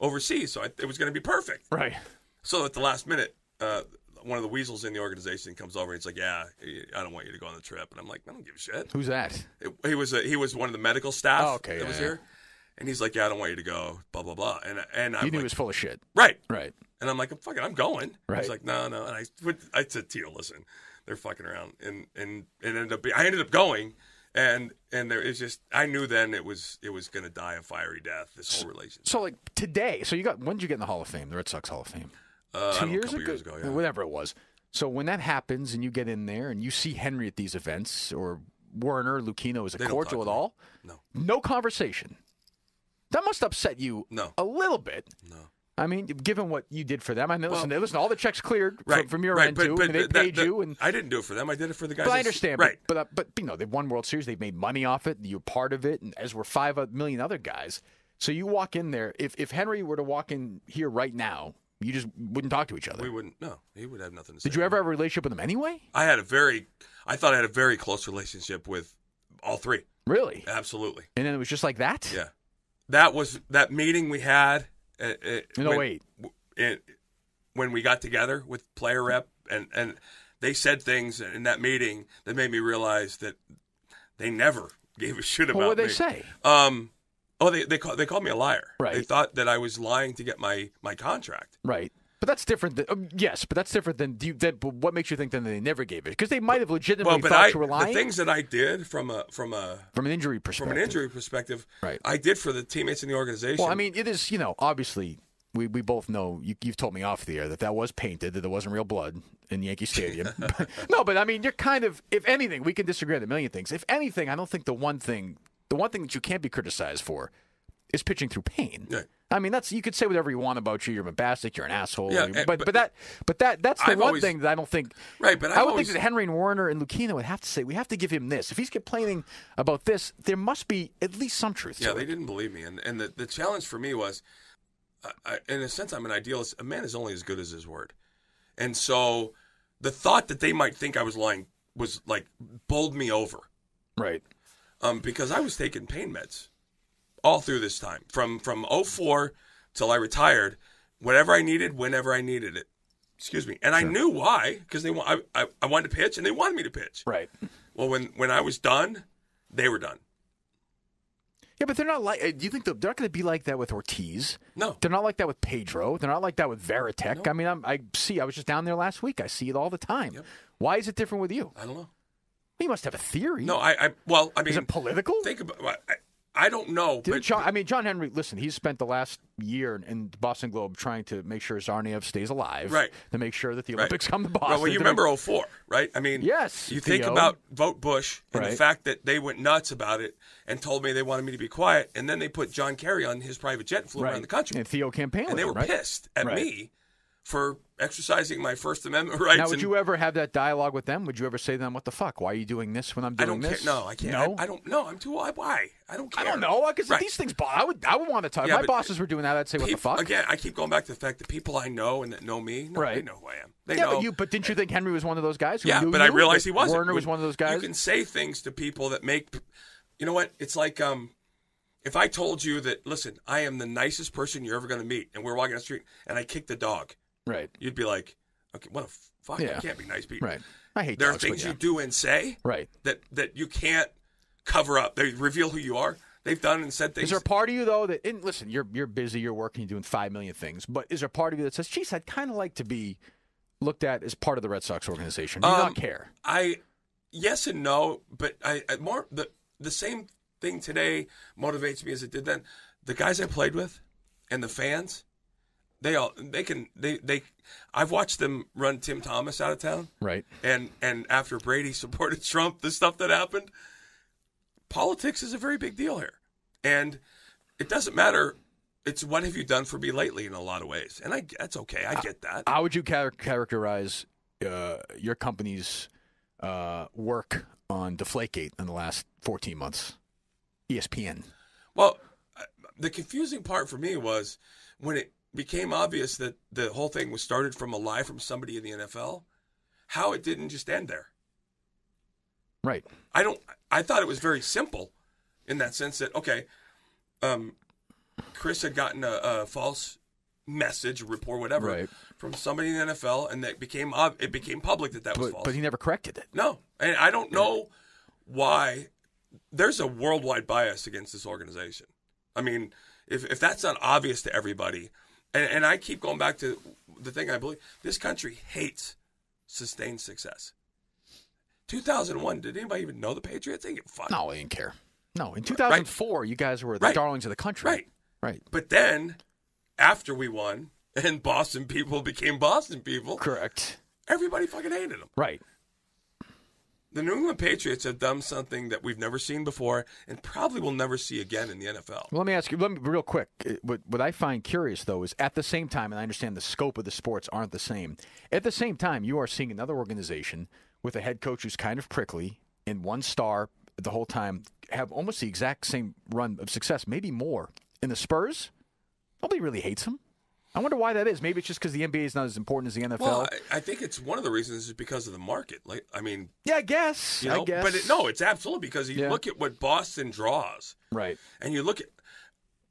overseas. So it was going to be perfect. Right. So at the last minute, one of the weasels in the organization comes over and he's like, "Yeah, I don't want you to go on the trip." And I'm like, "I don't give a shit." Who's that? He was one of the medical staff that was here. And he's like, "Yeah, I don't want you to go." Blah blah blah. And I knew he was full of shit. Right. Right. And I'm like, I'm going. Right. He's like, no. And I said, Tito, listen, they're fucking around. And I ended up going. And there is just, I knew then it was going to die a fiery death, this whole relationship. So like today, when did you get in the Hall of Fame, the Red Sox Hall of Fame? 2 years ago? Yeah. Whatever it was. So when that happens and you get in there and you see Henry at these events or Werner, Lucchino, is it cordial at all? No. No conversation. That must upset you a little bit. No. I mean, given what you did for them, I know. Listen, all the checks cleared from your end too. But they paid you, and I didn't do it for them. I did it for the guys. But I understand. Right. But they've won World Series. They've made money off it. You're part of it, and as were 5 million other guys. So you walk in there. If Henry were to walk in here right now, you just wouldn't talk to each other. We wouldn't. No, he would have nothing to say. Did you ever have a relationship with him anyway? I thought I had a very close relationship with all three. Really? Absolutely. And then it was just like that? Yeah. That meeting we had in 08. When we got together with player rep and they said things in that meeting that made me realize that they never gave a shit about me. What did they say? They called me a liar. Right. They thought that I was lying to get my contract. Right. But that's different than yes, but that's different than but what makes you think then they never gave it? Because they might have legitimately thought you were lying. The things that I did from an injury perspective, right? I did for the teammates in the organization. Well, I mean, it is obviously we both know you've told me off the air that was painted, that there wasn't real blood in Yankee Stadium. No, but I mean, you're kind of, if anything, we can disagree on a million things. If anything, I don't think the one thing that you can't be criticized for is pitching through pain. Yeah. I mean, you could say whatever you want about you. You're a bombastic. You're an asshole. Yeah, but that's the one thing that I don't think. Right, but I would think that Henry and Warner and Lucchino would have to say we have to give him this. If he's complaining about this, there must be at least some truth to it. Yeah, they didn't believe me, and the challenge for me was, in a sense, I'm an idealist. A man is only as good as his word, and so the thought that they might think I was lying was like bowled me over. Right. Because I was taking pain meds all through this time, from 2004 till I retired, whatever I needed, whenever I needed it. Excuse me. And sure. I knew why, because I wanted to pitch, and they wanted me to pitch. Right. Well, when I was done, they were done. Yeah, but they're not like. Do you think they're not going to be like that with Ortiz? No. They're not like that with Pedro. They're not like that with Varitek. No. I mean, I was just down there last week. I see it all the time. Yep. Why is it different with you? I don't know. You must have a theory. No, I mean, is it political? Think about. I don't know. John Henry, listen, he's spent the last year in the Boston Globe trying to make sure Zarniev stays alive. Right. To make sure that the Olympics come to Boston. Well, you remember 2004, right? I mean, yes. You think about Vote Bush and the fact that they went nuts about it and told me they wanted me to be quiet, and then they put John Kerry on his private jet and flew around the country. And Theo campaigned with him, and they were pissed at me for exercising my First Amendment rights. Now, would you ever have that dialogue with them? Would you ever say to them, what the fuck? Why are you doing this when I'm doing this? No, I can't. No? I don't know. I'm too old. Why? I don't care. I don't know, because these things, I would want to talk. If my bosses were doing that, I'd say, what the fuck? Again, I keep going back to the fact that people I know and that know me, they know who I am. They know. But didn't you think Henry was one of those guys? But I realized he wasn't. Warner was one of those guys? You can say things to people that make, you know what? It's like, if I told you that, listen, I am the nicest person you're ever going to meet, and we're walking down the street, and I kick the dog. Right. You'd be like, okay, what the fuck? Yeah. I can't be nice people. Right. I hate there dogs, are things you do and say that you can't cover up. They reveal who you are. They've done and said things. Is there a part of you, though, that, listen, you're busy, you're working, you're doing 5 million things, but is there a part of you that says, geez, I'd kind of like to be looked at as part of the Red Sox organization? Do you not care? Yes and no, but I more the same thing today motivates me as it did then. The guys I played with and the fans, I've watched them run Tim Thomas out of town. Right. And after Brady supported Trump, the stuff that happened, politics is a very big deal here. And it doesn't matter. It's what have you done for me lately in a lot of ways. And that's okay. I get that. How would you characterize your company's work on Deflategate in the last 14 months? ESPN. Well, the confusing part for me was when it became obvious that the whole thing was started from a lie from somebody in the NFL, how it didn't just end there. Right. I thought it was very simple in that sense that, okay, Chris had gotten a false message, report, whatever, from somebody in the NFL, and it became public that was false. But he never corrected it. No. And I don't know why. There's a worldwide bias against this organization. I mean, if that's not obvious to everybody, and I keep going back to the thing I believe, this country hates sustained success. 2001, did anybody even know the Patriots? They didn't give a fuck. No, they didn't care. No, in 2004, you guys were the darlings of the country. Right. But then, after we won, and Boston people became Boston people. Correct. Everybody fucking hated them. Right. The New England Patriots have done something that we've never seen before and probably will never see again in the NFL. Well, let me ask you, real quick. What I find curious, though, is at the same time, and I understand the scope of the sports aren't the same, at the same time, you are seeing another organization with a head coach who's kind of prickly and one star the whole time have almost the exact same run of success, maybe more. In the Spurs, nobody really hates him. I wonder why that is. Maybe it's just because the NBA is not as important as the NFL. Well, I think it's one of the reasons is because of the market. Yeah, I guess. I guess. But it's absolutely because you look at what Boston draws. Right. And you look at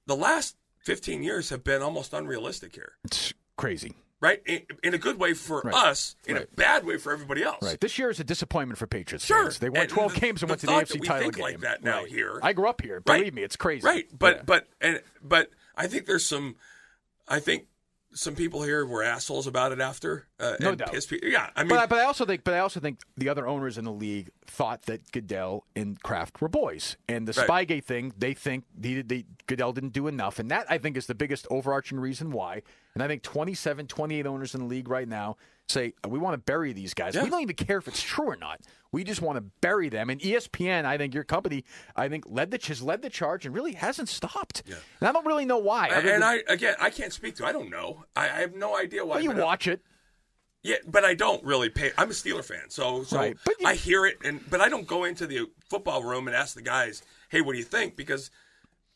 the last 15 years have been almost unrealistic here. It's crazy. Right? In a good way for us, in a bad way for everybody else. Right. This year is a disappointment for Patriots fans. They won 12 games and went to the AFC title game. Like that now here. I grew up here. Believe me, it's crazy. Right. But I think there's some. I think some people here were assholes about it after. No and doubt. pissed people. Yeah, I mean, But I also think the other owners in the league thought that Goodell and Kraft were boys, and the Right. Spygate thing, they think Goodell didn't do enough, and that I think is the biggest overarching reason why. And I think 27, 28 owners in the league right now say we want to bury these guys. Yeah. We don't even care if it's true or not. We just want to bury them. And ESPN, I think your company, has led the charge and really hasn't stopped. Yeah. And I don't really know why. I can't speak to. I don't know. I have no idea why. Well, you but, watch it. Yeah, but I don't really pay. I'm a Steeler fan, so Right. But I hear it, but I don't go into the football room and ask the guys, "Hey, what do you think?" Because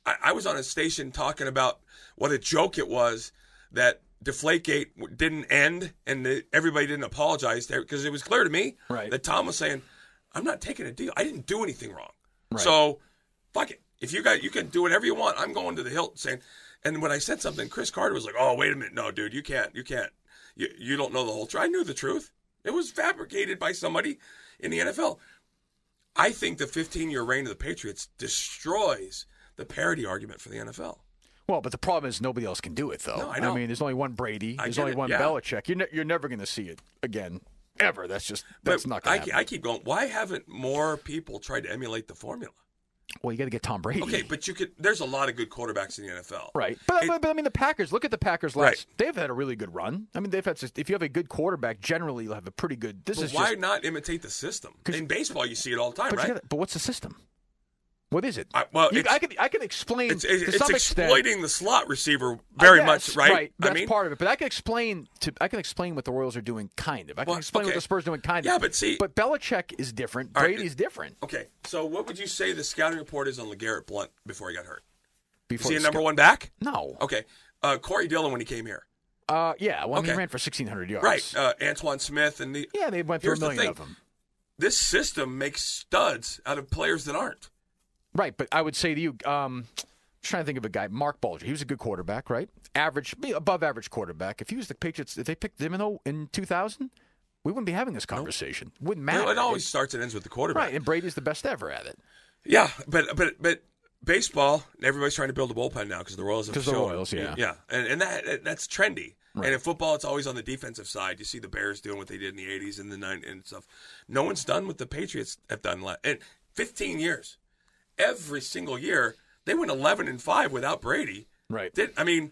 I was on a station talking about what a joke it was that Deflategate didn't end and everybody didn't apologize because it was clear to me that Tom was saying, "I'm not taking a deal. I didn't do anything wrong. Right. So fuck it. If you can do whatever you want. I'm going to the hilt." Saying, and when I said something, Chris Carter was like, "Oh, wait a minute, no, dude, you can't. You don't know the whole truth." I knew the truth. It was fabricated by somebody in the NFL. I think the 15-year reign of the Patriots destroys the parity argument for the NFL. Well, but the problem is nobody else can do it, though. No, I know. I mean, there's only one Brady. There's only one yeah. Belichick. You're never going to see it again, ever. That's not going to happen. I keep going. Why haven't more people tried to emulate the formula? Well, you got to get Tom Brady. Okay, but there's a lot of good quarterbacks in the NFL. Right. But I mean, the Packers, look at the Packers last. Right. They've had a really good run. I mean, if you have a good quarterback, generally you'll have a pretty good. Why not imitate the system? In baseball, you see it all the time, right? But what's the system? What is it? I can explain it's to some extent. exploiting the slot receiver very much, right? Right, that's part of it. But I can explain what the Royals are doing, kind of. I can explain what the Spurs are doing, kind of. Yeah, but see, Belichick is different. Brady's different. Okay, so what would you say the scouting report is on LeGarrette Blount before he got hurt? Is he a the number one back? No. Okay, Corey Dillon when he came here. Yeah. Well, he ran for 1,600 yards. Right. Antoine Smith and they went through a million of them. This system makes studs out of players that aren't. Right, but I would say to you, I'm trying to think of a guy, Mark Bulger. He was a good quarterback, right? Above average quarterback. If he was the Patriots, if they picked him in 2000, we wouldn't be having this conversation. Wouldn't matter. It always starts and ends with the quarterback. Right, and Brady's the best ever at it. Yeah, but baseball, everybody's trying to build a bullpen now because the Royals have shown. The Royals, yeah. Yeah, and that's trendy. Right. And in football, it's always on the defensive side. You see the Bears doing what they did in the 80s and the 90s and stuff. No one's done what the Patriots have done in 15 years. Every single year, they went 11-5 without Brady. Right. I mean,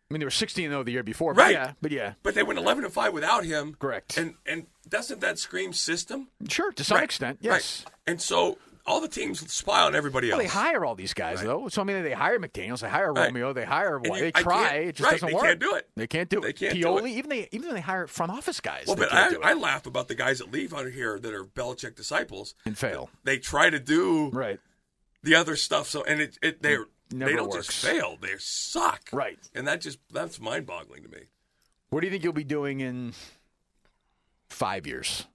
they were 16-0 the year before. Right. But yeah. But they went 11-5 without him. Correct. And doesn't that scream system? Sure, to some extent, yes. Right. And so all the teams spy on everybody else. Well, they hire all these guys, though. So, I mean, they hire McDaniels, they hire Romeo, they hire White. They try. It just doesn't work. They can't do it. They can't do it. They can't Pioli, do it. even when they hire front office guys. Well, but can't do it. I laugh about the guys that leave out here that are Belichick disciples. And fail. They try to do the other stuff. So and they don't works. just fail; they suck. Right, and that's mind-boggling to me. What do you think you'll be doing in 5 years?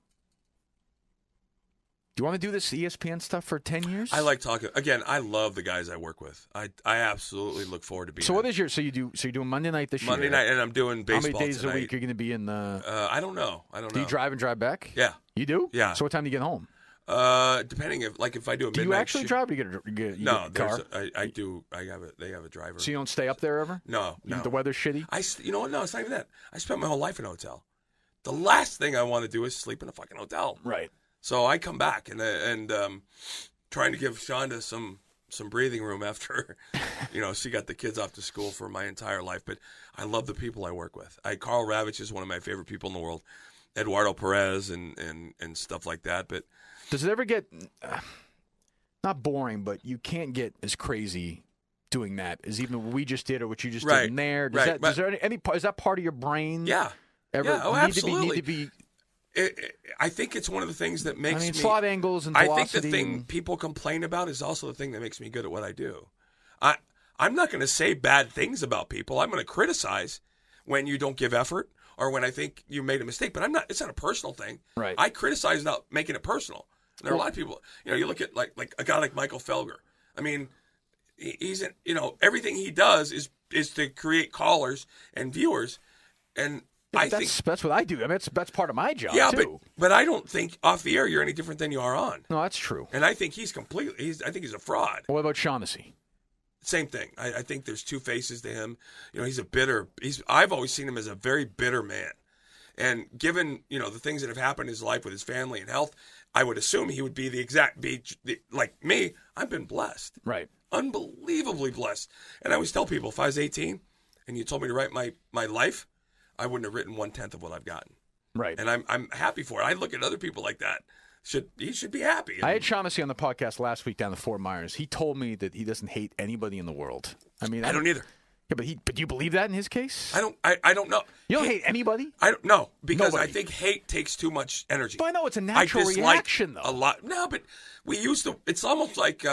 Do you want to do this ESPN stuff for 10 years? I like talking. Again, I love the guys I work with. I absolutely look forward to being. So what is so you're doing Monday night this year? Monday night, and I'm doing baseball. How many days tonight. a week are you going to be in the? I don't know. Do you drive and drive back? Yeah. You do? Yeah. So what time do you get home? Depending if I do a midnight. Do you actually drive? Or you get no, a car? I do. They have a driver. So you don't stay up there ever? No. The weather's shitty. You know what? No, it's not even that. I spent my whole life in a hotel. The last thing I want to do is sleep in a fucking hotel. Right. So I come back and trying to give Shonda some breathing room after, she got the kids off to school for my entire life. But I love the people I work with. Carl Ravitch is one of my favorite people in the world. Eduardo Perez and stuff like that. But does it ever get not boring? But you can't get as crazy doing that as even what we just did or what you just did in there. Is that part of your brain? Yeah. Absolutely. Need to be I think it's one of the things that makes me slot angles and I velocity. think the thing people complain about is also the thing that makes me good at what I do. I'm not going to say bad things about people. I'm going to criticize when you don't give effort or when I think you made a mistake. But it's not a personal thing. Right. I criticize without making it personal. And there are a lot of people. You look at like a guy like Michael Felger. I mean, he's everything he does is to create callers and viewers, and that's what I do. I mean, that's part of my job, too. But I don't think off the air you're any different than you are on. No, that's true. And I think he's a fraud. What about Shaughnessy? same thing. I think there's two faces to him. You know, I've always seen him as a very bitter man. And given, you know, the things that have happened in his life with his family and health, I would assume he would be like me. I've been blessed. Right. Unbelievably blessed. And I always tell people, if I was 18 and you told me to write my life, I wouldn't have written 1/10 of what I've gotten. Right. And I'm happy for it. I look at other people like that. He should be happy. I had Shaughnessy on the podcast last week down in Fort Myers. He told me that he doesn't hate anybody in the world. I mean, I don't either. Yeah, but do you believe that in his case? I don't know. You don't hate anybody? I don't know, because Nobody. I think hate takes too much energy. But I know it's a natural reaction, though. A lot. No, but we use it's almost like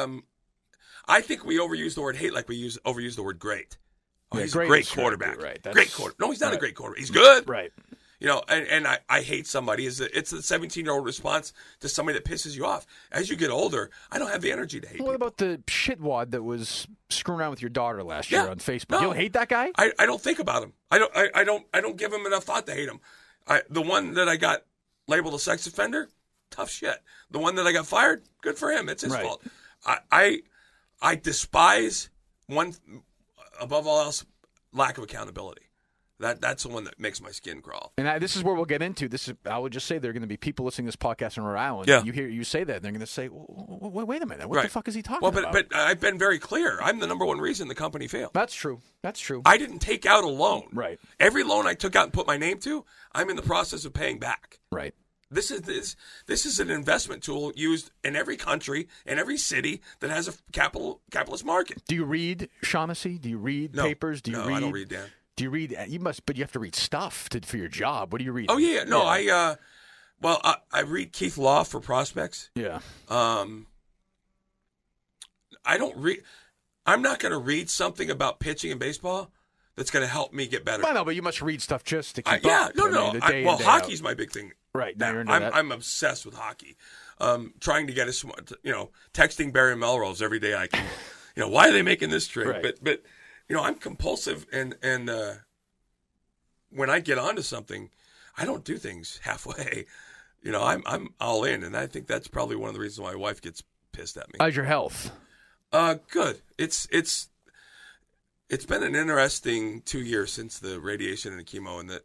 I think we overuse the word hate like we overuse the word great. Oh, Yeah, he's great a great is quarterback. right. Great quarterback. No, he's not right. a great quarterback. He's good. Right. You know, and I hate somebody. It's the 17-year-old response to somebody that pisses you off. As you get older, I don't have the energy to hate What people. about the shitwad that was screwing around with your daughter last year Yeah. on Facebook? No. You don't hate that guy? I don't think about him. I don't give him enough thought to hate him. The one that I got labeled a sex offender, tough shit. The one that I got fired, good for him. It's his Right. fault. I despise one above all else, lack of accountability. That's the one that makes my skin crawl. And this is where we'll get into. I would just say there are going to be people listening to this podcast in Rhode Island. Yeah. You hear you say that, and they're going to say, wait a minute. What Right. the fuck is he talking Well, about? but I've been very clear. I'm the number one reason the company failed. That's true. That's true. I didn't take out a loan. Right. Every loan I took out and put my name to, I'm in the process of paying back. Right. This is an investment tool used in every country, in every city that has a capitalist market. Do you read, Shaughnessy? Do you read papers? Do you read? I don't read, Dan. Do you read? You must, but you have to read stuff for your job. What do you read? Oh yeah, no, I read Keith Law for prospects. Yeah. I don't read. I'm not going to read something about pitching in baseball that's going to help me get better. I know, but you must read stuff just to keep Yeah, up. no. I mean, the day in, day Hockey's out. my big thing. Right. Now you're into I'm, that. I'm obsessed with hockey. Trying to get texting Barry Melrose every day I can. Why are they making this trade? Right. But I'm compulsive, and when I get onto something, I don't do things halfway. I'm all in, and I think that's probably one of the reasons why my wife gets pissed at me. How's your health? Good. It's been an interesting 2 years since the radiation and the chemo, and that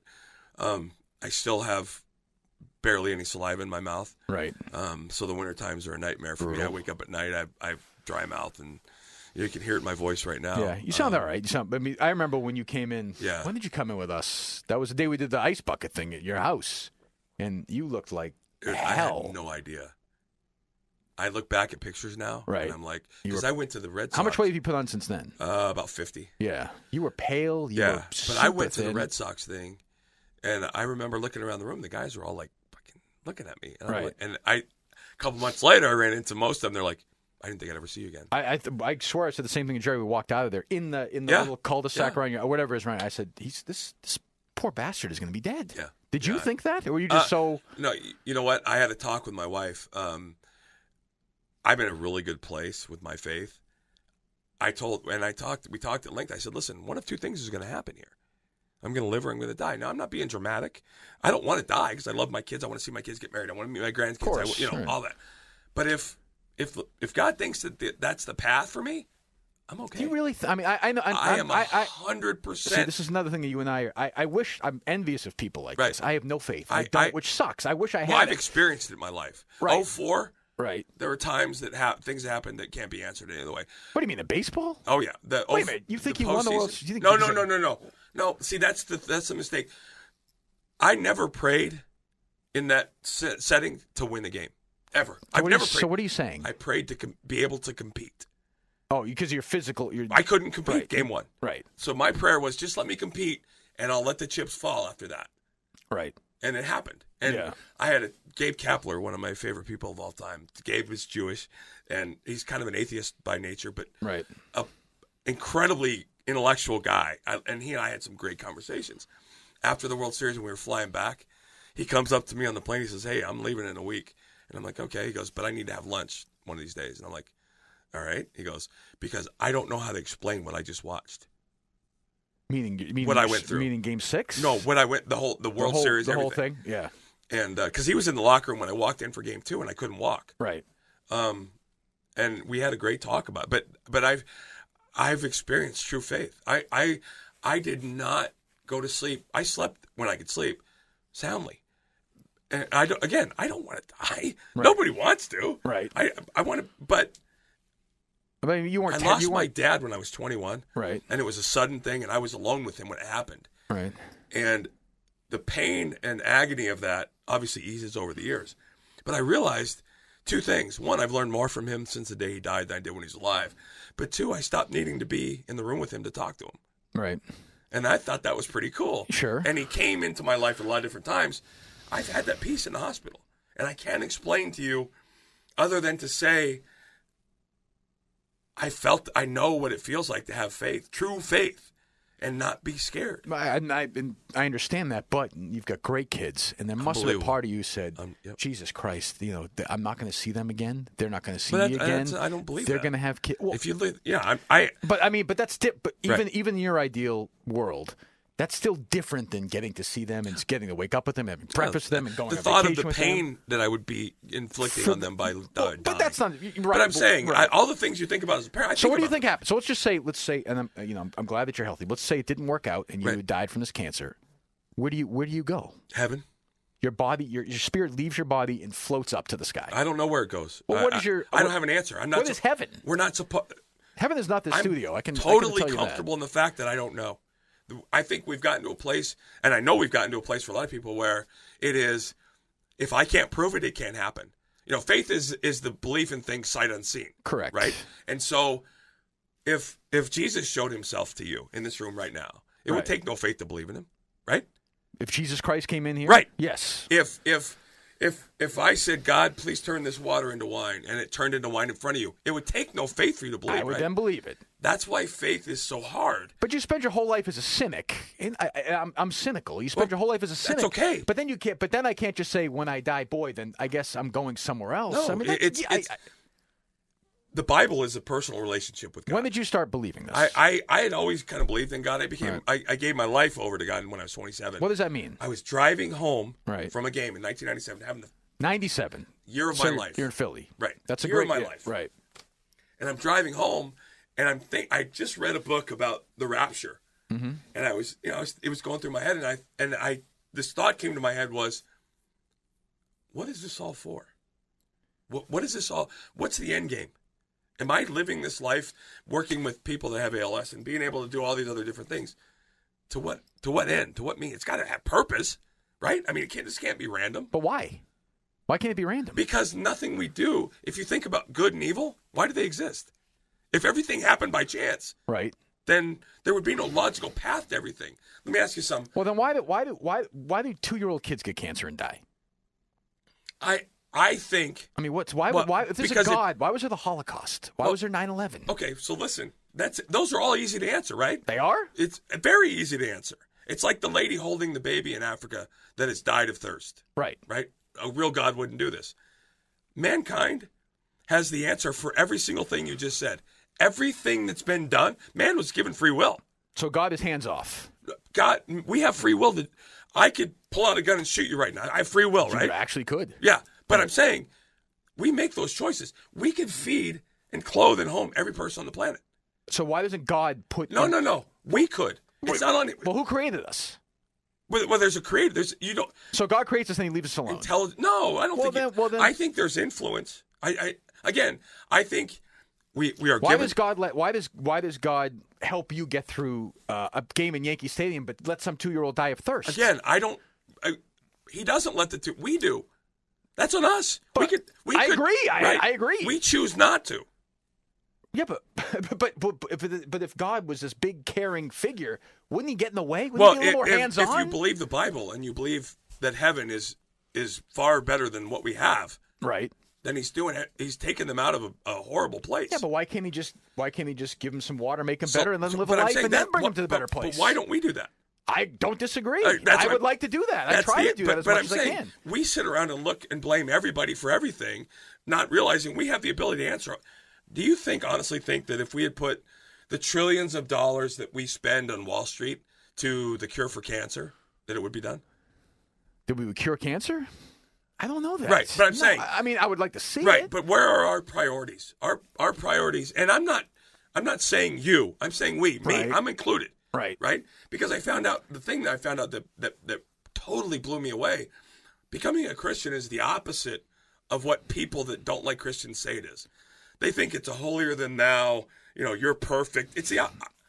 I still have barely any saliva in my mouth. Right. So the winter times are a nightmare for me. Brutal. I wake up at night, I have dry mouth, and you can hear it in my voice right now. Yeah, you sound all right. I remember when you came in. Yeah. When did you come in with us? That was the day we did the ice bucket thing at your house, and you looked like Dude, hell. I had no idea. I look back at pictures now, Right. and I'm like, because I went to the Red Sox. How much weight have you put on since then? About 50. Yeah, you were pale. You were but I went super to the thin. Red Sox thing, and I remember looking around the room. The guys were all like fucking looking at me, and Right. a couple months later, I ran into most of them. They're like, I didn't think I'd ever see you again. I swear I said the same thing to Jerry. We walked out of there in the Yeah. little cul-de-sac Yeah. around your, or whatever is right. I said, this poor bastard is going to be dead. Yeah. Did you Yeah. think that, or were you just so? No, you know what? I had a talk with my wife. I'm in a really good place with my faith. We talked at length. I said, listen, one of two things is going to happen here. I'm going to live or I'm going to die. Now, I'm not being dramatic. I don't want to die because I love my kids. I want to see my kids get married. I want to meet my grandkids. course, right. All that. But if God thinks that that's the path for me, I'm okay. Do you really? I mean, I know. I am I 100%. See, this is another thing that you and I are. I wish I'm envious of people like Right. this. I have no faith. I I- don't, I- which sucks. I wish I had. Well, I've it. experienced it in my life. Right. 04, Right. there were times that things happen that can't be answered any other way. What do you mean in baseball? Oh yeah. Wait a minute, you think he won the World- you think No, he no, deserved- no, no, no. No, see that's the mistake. I never prayed in that setting to win the game. Ever. I've never prayed. So what are you saying? I prayed to be able to compete. Oh, because you're physical. I couldn't compete Right. game one. Right. So my prayer was just let me compete and I'll let the chips fall after that. Right. And it happened. And Yeah. I had Gabe Kapler, one of my favorite people of all time. Gabe was Jewish, and he's kind of an atheist by nature, but Right. a incredibly intellectual guy. And he and I had some great conversations. After the World Series, when we were flying back, he comes up to me on the plane. He says, hey, I'm leaving in a week. And I'm like, okay. He goes, but I need to have lunch one of these days. And I'm like, all right. He goes, because I don't know how to explain what I just watched. Meaning What I went through. Meaning Game 6. No, when I went, the World Series, the whole everything. thing. Yeah. And because he was in the locker room when I walked in for Game 2, and I couldn't walk. Right. And we had a great talk about it. But I've experienced true faith. I did not go to sleep. I slept when I could sleep soundly. And I don't want to die. Right. Nobody wants to. Right. I want to, but I mean, you weren't. I lost my dad when I was 21. Right. And it was a sudden thing, and I was alone with him when it happened. Right. And the pain and agony of that obviously eases over the years. But I realized two things. One, I've learned more from him since the day he died than I did when he was alive. But two, I stopped needing to be in the room with him to talk to him. Right. And I thought that was pretty cool. Sure. And he came into my life a lot of different times. I've had that peace in the hospital. And I can't explain to you other than to say I know what it feels like to have faith, true faith, and not be scared. I understand that, but you've got great kids, and there must have been part of you said, yep. Jesus Christ, I'm not going to see them again. They're not going to see But me again. I don't believe they're that. going to have kids. Well, If you live, yeah, but that's but even Right. even in your ideal world, that's still different than getting to see them and getting to wake up with them, having breakfast with them, and going the on thought of vacation the with pain them. that I would be inflicting on them by dying. But that's not right. But I'm saying right. all the things you think about as a parent. So what do you think happened? So let's say, and I'm glad that you're healthy. Let's say it didn't work out and you Right. died from this cancer. Where do you go? Heaven. Your body, your spirit leaves your body and floats up to the sky. I don't know where it goes. Well, what is your? I don't have an answer. I'm not. What is heaven? We're not supposed. Heaven is not the I'm studio. I can totally tell you comfortable in the fact that I don't know. I think we've gotten to a place, and I know we've gotten to a place for a lot of people where it is, if I can't prove it, it can't happen. Faith is the belief in things sight unseen. Correct. Right? And so if Jesus showed himself to you in this room right now, it would take no faith to believe in him, right? If Jesus Christ came in here? Right. Yes. If I said, God, please turn this water into wine, and it turned into wine in front of you, it would take no faith for you to believe, I would right? then believe it. That's why faith is so hard. But you spend your whole life as a cynic, and I'm cynical. You spend your whole life as a cynic. That's okay. But then you can't. But then I can't just say, when I die, boy, then I guess I'm going somewhere else. No, I mean, the Bible is a personal relationship with God. When did you start believing this? I had always kind of believed in God. I gave my life over to God when I was 27. What does that mean? I was driving home Right. from a game in 1997, having the 97. year of So my life. You're in Philly. Right. That's a Year great of my life. Right. And I'm driving home, and I just read a book about the rapture, Mm-hmm. and I was, it was going through my head, and this thought came to my head was, what is this all for? What is this all? What's the end game? Am I living this life working with people that have ALS and being able to do all these other different things? To what end? To what mean? It's got to have purpose, right? I mean, this can't be random. But why? Why can't it be random? Because nothing we do, if you think about good and evil, why do they exist? If everything happened by chance, Right. then there would be no logical path to everything. Let me ask you something. Well, then why do 2-year-old kids get cancer and die? I think. I mean, why if there's a because God, why was there the Holocaust? Why was there 9/11? Okay, so listen. Those are all easy to answer, right? They are? It's very easy to answer. It's like the lady holding the baby in Africa that has died of thirst. Right. Right? A real God wouldn't do this. Mankind has the answer for every single thing you just said. Everything that's been done, man was given free will. So God is hands off. God, we have free will. I could pull out a gun and shoot you right now. I have free will, right? You actually could. Yeah, but I'm saying we make those choices. We can feed and clothe and home every person on the planet. So why doesn't God put? No. We could. It's not on it. Well, who created us? Well, there's a creator. You don't. So God creates us and He leaves us alone. No, I don't Well, think. then- I think there's influence. I think we are. Why given, does God why does God help you get through a game in Yankee Stadium, but let some 2-year-old die of thirst? Again, he doesn't let the two. We do. That's on us. But I agree. I agree. We choose not to. Yeah, but if God was this big caring figure, wouldn't He get in the way? Wouldn't Well, He be a little more hands-on? if you believe the Bible and you believe that heaven is far better than what we have, Right. then He's doing it. He's taking them out of a horrible place. Yeah, but why can't He just give them some water, make them better, and then live a but I'm life, saying and then that- bring them to the better but place? why don't we do that? I don't disagree. That's I what- would like to do that. I That's try the- to do that as but much I'm as I saying, can. We sit around and look and blame everybody for everything, not realizing we have the ability to answer. Do you honestly think that if we had put the trillions of dollars that we spend on Wall Street to the cure for cancer, that it would be done? That we would cure cancer? I don't know that. Right, but I'm saying- I mean, I would like to see Right, it. but where are our priorities? Our priorities, and I'm not I'm not saying you. I'm saying we. Me. Right. I'm included. Right. Right? Because I found out, the thing that I found out that totally blew me away, becoming a Christian is the opposite of what people that don't like Christians say it is. They think it's a holier than thou, you're perfect. It's the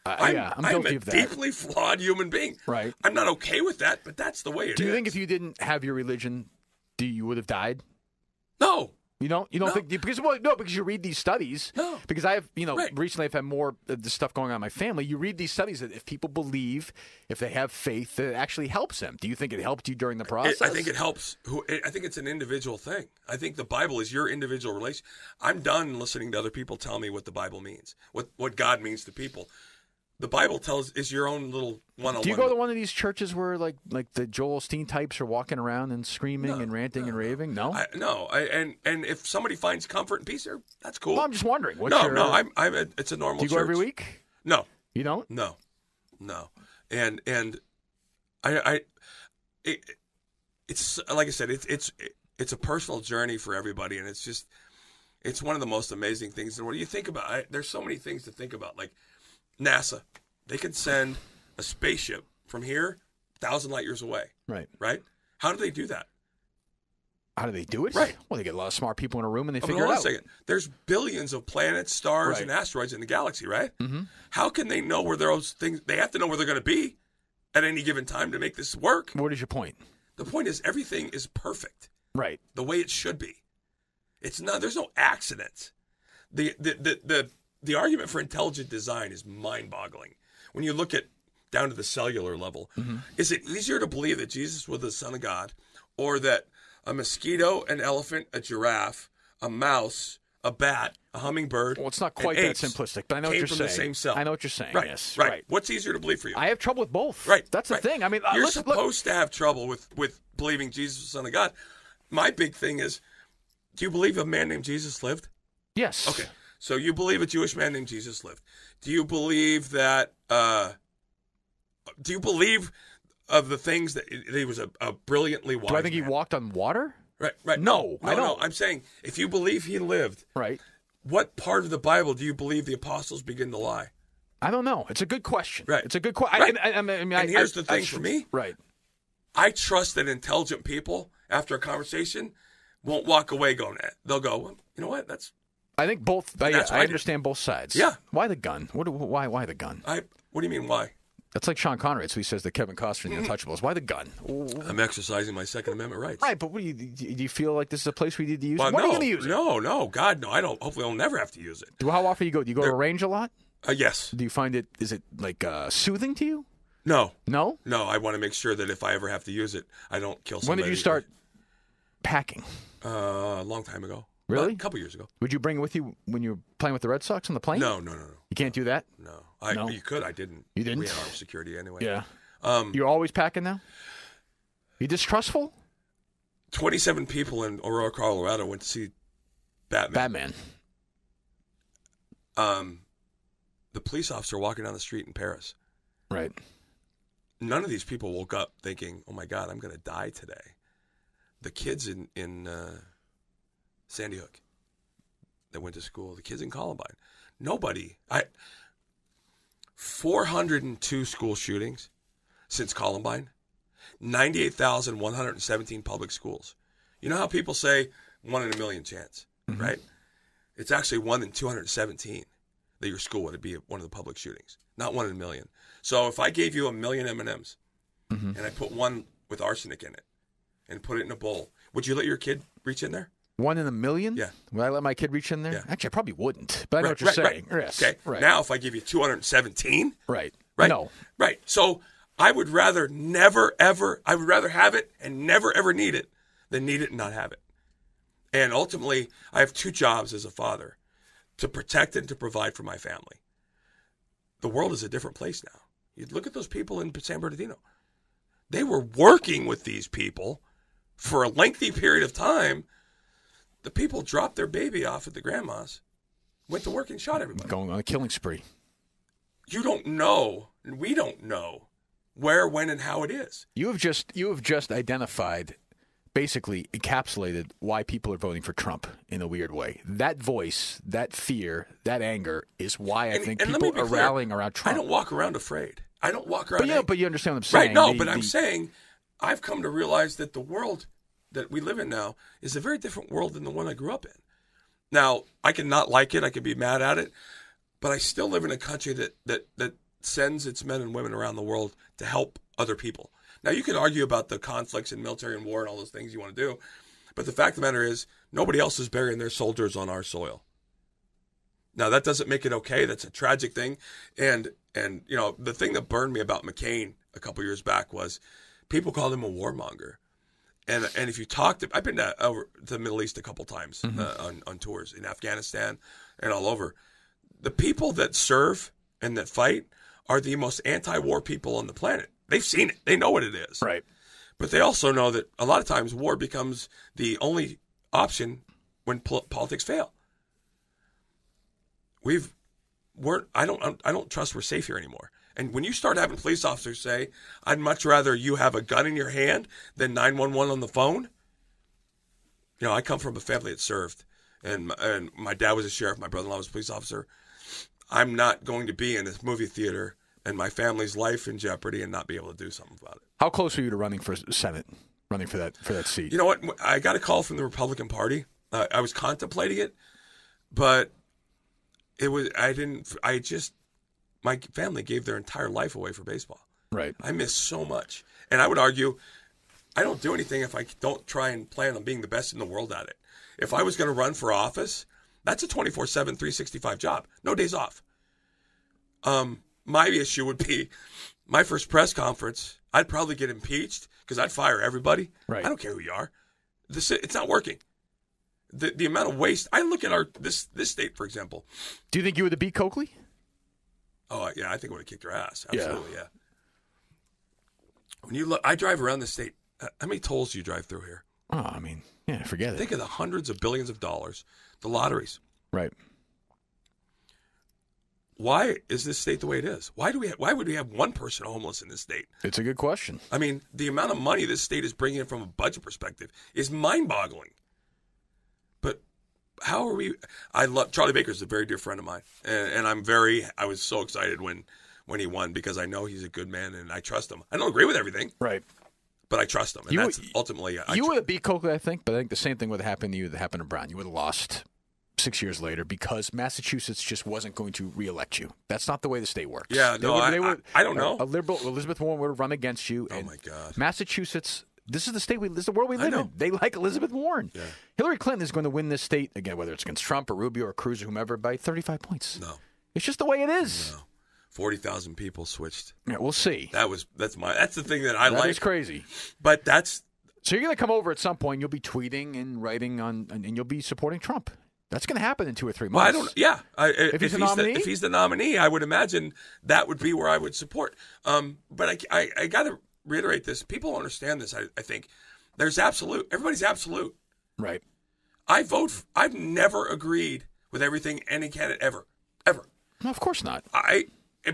I'm guilty a of that. deeply flawed human being. Right. I'm not okay with that, but that's the way it is. Do you think if you didn't have your religion, you would have died? No. You don't No. think because you read these studies. No. Because I have Right. recently I've had more of this stuff going on in my family. You read these studies that if people believe, if they have faith, that it actually helps them. Do you think it helped you during the process? I think it helps. I think it's an individual thing. I think the Bible is your individual relation. I'm done listening to other people tell me what the Bible means, what God means to people. The Bible is your own little one-on-one. Do you go to one of these churches where like the Joel Osteen types are walking around and screaming and ranting and raving? No, and if somebody finds comfort and peace there, that's cool. Well, I'm just wondering. It's a normal. Do you go church. every week? No, you don't. No, and it's like I said, it's a personal journey for everybody, and it's one of the most amazing things. And what do you think about? There's so many things to think about, like NASA. They could send a spaceship from here 1,000 light years away. Right. How do they do that? How do they do it? Right. Well, they get a lot of smart people in a room and they Hold figure on it a out. second. There's billions of planets, stars, Right. and asteroids in the galaxy, right? Mm-hmm. How can they know where those things? They have to know where they're going to be at any given time to make this work. What is your point? The point is, everything is perfect Right. the way it should be. It's not. There's no accidents. The argument for intelligent design is mind-boggling. When you look at down to the cellular level, is it easier to believe that Jesus was the Son of God, or that a mosquito, an elephant, a giraffe, a mouse, a bat, a hummingbird? Well, it's not quite and that apes simplistic, but I know what came you're from saying. the same cell. I know what you're saying. Right. Yes. Right. What's easier to believe for you? I have trouble with both. Right. That's the right. thing. I mean, you're look, supposed to have trouble with believing Jesus was the Son of God. My big thing is, do you believe a man named Jesus lived? yes. Okay. So you believe a Jewish man named Jesus lived. Do you believe that? Do you believe of the things that he was a brilliantly wise? Do I think man? he walked on water? Right. No, I don't. No, I'm saying if you believe he lived, Right. what part of the Bible do you believe the apostles begin to lie? I don't know. It's a good question. Right. It's a good question. Right. And here's the thing for me. Right. I trust that intelligent people, after a conversation, won't walk away going that. They'll go, well, you know what? That's. I think both. That's what I I understand both sides. Yeah. Why the gun? Why the gun? What do you mean? Why? That's like Sean Connery. So he says to Kevin Costner in The Untouchables. Why the gun? I'm exercising my Second Amendment rights. Right, but what do you feel like this is a place we need to use Well, it? When no, are you going to use it? No, God, no. I don't. Hopefully, I'll never have to use it. How often do you go? Do you go to a range a lot? Yes. Do you find it? Is it like soothing to you? No. No. I want to make sure that if I ever have to use it, I don't kill somebody. When did you start packing? A long time ago. Really? Well, a couple years ago. Would you bring it with you when you were playing with the Red Sox on the plane? No. You can't do that? No. No? You could. I didn't. You didn't? We had armed security anyway. Yeah. You're always packing now? You distrustful? 27 people in Aurora, Colorado went to see Batman. The police officer walking down the street in Paris. Right. None of these people woke up thinking, oh, my God, I'm going to die today. The kids in Sandy Hook that went to school, the kids in Columbine, nobody. 402 school shootings since Columbine, 98,117 public schools. You know how people say 1 in a million chance, right? It's actually 1 in 217 that your school would be one of the public shootings, not 1 in a million. So if I gave you 1 million M&Ms and I put one with arsenic in it and put it in a bowl, would you let your kid reach in there? 1 in a million? Yeah. Would I let my kid reach in there? Yeah. Actually, I probably wouldn't. But I know what you're saying. Right. Yes. Okay. Right. Now, if I give you 217, Right. right? No. Right. So I would rather I would rather have it and never, ever need it than need it and not have it. And ultimately, I have 2 jobs as a father, to protect and to provide for my family. The world is a different place now. You look at those people in San Bernardino. They were working with these people for a lengthy period of time. The people dropped their baby off at the grandma's, went to work and shot everybody. Going on a killing spree. You don't know, and we don't know where, when, and how it is. You have just identified basically encapsulated why people are voting for Trump in a weird way. That voice, that fear, that anger is why I think people are rallying around Trump. I don't walk around afraid. I don't walk around. But you understand what I'm saying, right? No, but I'm saying I've come to realize that the world that we live in now is a very different world than the one I grew up in. Now, I can not like it, I can be mad at it, but I still live in a country that sends its men and women around the world to help other people. Now, you can argue about the conflicts in military and war and all those things you want to do, but the fact of the matter is nobody else is burying their soldiers on our soil. Now, that doesn't make it okay. That's a tragic thing. And you know, the thing that burned me about McCain a couple years back was people called him a warmonger. And if you talk to, I've been to the Middle East a couple times on tours in Afghanistan and all over. The people that serve and that fight are the most anti-war people on the planet. They've seen it. They know what it is. Right. But they also know that a lot of times war becomes the only option when politics fail. I don't trust we're safe here anymore. And when you start having police officers say, I'd much rather you have a gun in your hand than 911 on the phone. You know, I come from a family that served, and my dad was a sheriff. My brother-in-law was a police officer. I'm not going to be in this movie theater and my family's life in jeopardy and not be able to do something about it. How close are you to running for Senate, running for that seat? You know what? I got a call from the Republican Party. I was contemplating it, but my family gave their entire life away for baseball. Right. I miss so much. And I would argue, I don't do anything if I don't try and plan on being the best in the world at it. If I was going to run for office, that's a 24/7, 365 job. No days off. My issue would be my first press conference, I'd probably get impeached because I'd fire everybody. Right. I don't care who you are. It's not working. The amount of waste. I look at this state, for example. Do you think you would have beat Coakley? Oh, yeah, I think I would have kicked her ass. Absolutely, yeah. When you look, I drive around the state. How many tolls do you drive through here? Oh, I mean, yeah, forget it. Think of the hundreds of billions of dollars, the lotteries. Right. Why is this state the way it is? Why would we have one person homeless in this state? It's a good question. I mean, the amount of money this state is bringing in from a budget perspective is mind-boggling. But how are we? I love Charlie Baker's a very dear friend of mine, and I was so excited when he won because I know he's a good man and I trust him. I don't agree with everything, right? But I trust him, and that's ultimately. You would have beat Coakley, I think, but I think the same thing would have happened to you that happened to Brown. You would have lost 6 years later because Massachusetts just wasn't going to reelect you. That's not the way the state works. Yeah, I don't know. A liberal Elizabeth Warren would have run against you. Oh my God, Massachusetts. This is the world we live in. They like Elizabeth Warren. Yeah. Hillary Clinton is going to win this state again, whether it's against Trump or Rubio or Cruz or whomever, by 35 points. No, it's just the way it is. No. 40,000 people switched. Yeah, we'll see. That's the thing that I like. That is crazy. But so you're going to come over at some point. You'll be tweeting and writing and you'll be supporting Trump. That's going to happen in 2 or 3 months. Well, I don't. Yeah, if he's the nominee, if he's the nominee, I would imagine that would be where I would support. But I got to reiterate this. People don't understand this. I think there's absolute. Everybody's absolute. Right. I've never agreed with everything any candidate ever. No, of course not.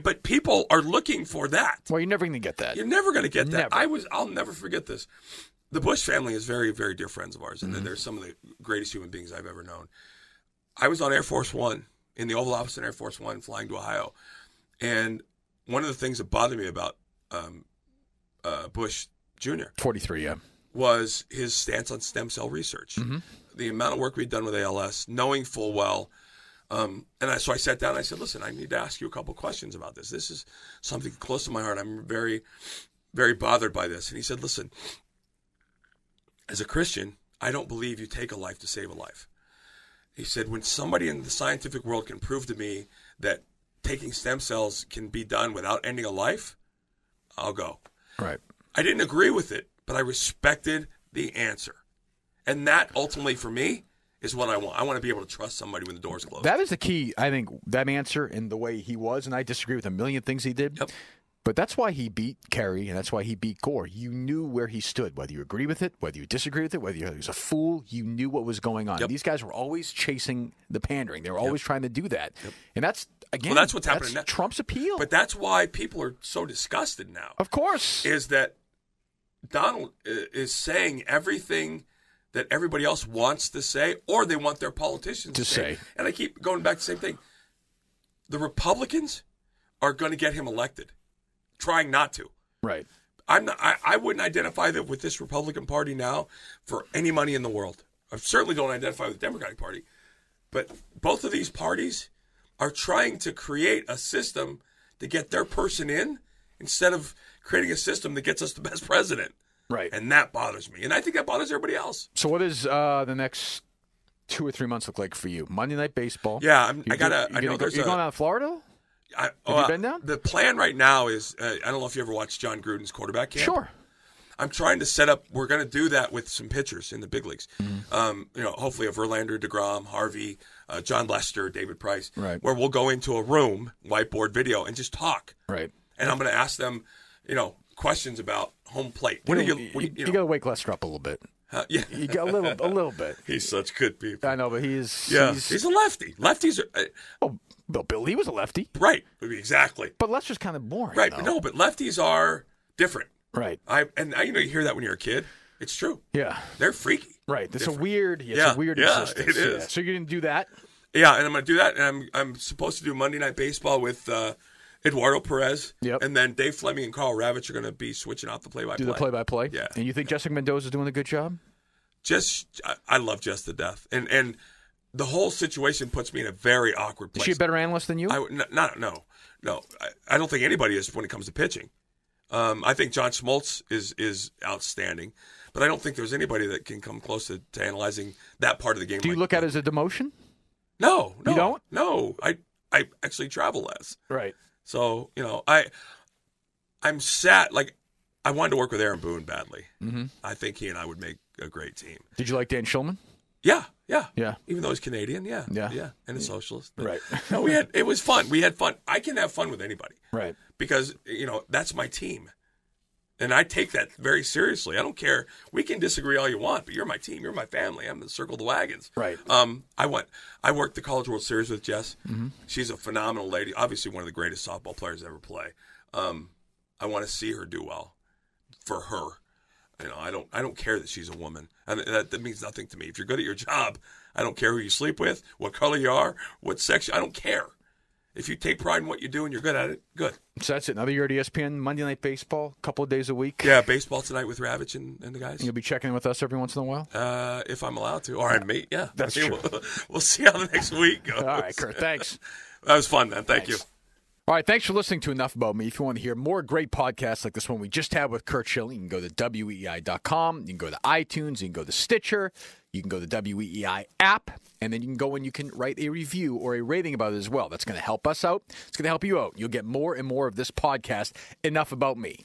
But people are looking for that. Well, you're never going to get that. You're never going to get that. Never. I'll never forget this. The Bush family is very, very dear friends of ours, and they're some of the greatest human beings I've ever known. I was on Air Force One, in the Oval Office in Air Force One, flying to Ohio. And one of the things that bothered me about Bush Jr. 43, yeah. was his stance on stem cell research. Mm-hmm. The amount of work we'd done with ALS, knowing full well. So I sat down and I said, listen, I need to ask you a couple questions about this. This is something close to my heart. I'm very, very bothered by this. And he said, listen, as a Christian, I don't believe you take a life to save a life. He said, when somebody in the scientific world can prove to me that taking stem cells can be done without ending a life, I'll go. Right. I didn't agree with it, but I respected the answer. And that ultimately for me is what I want. I want to be able to trust somebody when the door's closed. That is the key, I think, that answer and the way he was, and I disagree with a million things he did. Yep. But that's why he beat Kerry, and that's why he beat Gore. You knew where he stood, whether you agree with it, whether you disagree with it, whether he was a fool, you knew what was going on. Yep. These guys were always chasing the pandering. They were always trying to do that. Yep. And that's, again, that's what's happening now. Trump's appeal. But that's why people are so disgusted now. Of course. Is that Donald is saying everything that everybody else wants to say, or they want their politicians to say. And I keep going back to the same thing. The Republicans are going to get him elected, trying not to. Right. I wouldn't identify that with this Republican Party now for any money in the world. I certainly don't identify with the Democratic Party. But both of these parties are trying to create a system to get their person in instead of creating a system that gets us the best president. Right. And that bothers me. And I think that bothers everybody else. So what does the next 2 or 3 months look like for you? Monday Night Baseball. Yeah, You're going down to Florida? Have you been down? The plan right now is, I don't know if you ever watched John Gruden's quarterback camp. Sure. I'm trying to set up, we're going to do that with some pitchers in the big leagues. Hopefully a Verlander, DeGrom, Harvey, John Lester, David Price, right, where we'll go into a room, whiteboard video, and just talk. Right. And I'm going to ask them, questions about home plate. You got to wake Lester up a little bit. Yeah. You got a little bit. He's such good people. I know, but he's a lefty. Lefties are... Bill, he was a lefty. Right. Exactly. But Lester's kind of boring. Right. Though. But no, but lefties are different. Right. You hear that when you're a kid. It's true. Yeah. They're freaky. Right. It's a weird existence. It is. Yeah. So you're going to do that? Yeah, and I'm going to do that. And I'm supposed to do Monday Night Baseball with Eduardo Perez. Yep. And then Dave Fleming and Carl Ravitch are going to be switching out the play-by-play. Do the play-by-play? Yeah. And you think Jessica Mendoza is doing a good job? I love Jess to death. And the whole situation puts me in a very awkward place. Is she a better analyst than you? No. I don't think anybody is when it comes to pitching. I think John Schmaltz is outstanding, but I don't think there's anybody that can come close to analyzing that part of the game. Do you look at it as a demotion? No. You don't? No. I actually travel less. Right. So, I'm sad. Like, I wanted to work with Aaron Boone badly. Mm-hmm. I think he and I would make a great team. Did you like Dan Schulman? Yeah. Even though he's Canadian, yeah, and a socialist, but, right? No, it was fun. We had fun. I can have fun with anybody, right? Because that's my team, and I take that very seriously. I don't care. We can disagree all you want, but you're my team. You're my family. I'm the circle of the wagons, right? I worked the College World Series with Jess. Mm-hmm. She's a phenomenal lady. Obviously, one of the greatest softball players to ever play. I want to see her do well for her. I don't care that she's a woman. And that means nothing to me. If you're good at your job, I don't care who you sleep with, what color you are, what sex. I don't care. If you take pride in what you do and you're good at it, good. So that's it. Another year at ESPN, Monday Night Baseball, a couple of days a week. Yeah, baseball tonight with Ravitch and the guys. And you'll be checking in with us every once in a while? If I'm allowed to. Or I may, yeah. That's true. We'll see how the next week goes. All right, Kurt, thanks. That was fun, man. Thanks. You. All right, thanks for listening to Enough About Me. If you want to hear more great podcasts like this one we just had with Kurt Schilling, you can go to WEEI.com. You can go to iTunes. You can go to Stitcher. You can go to the WEEI app. And then you can go and you can write a review or a rating about it as well. That's going to help us out. It's going to help you out. You'll get more and more of this podcast, Enough About Me.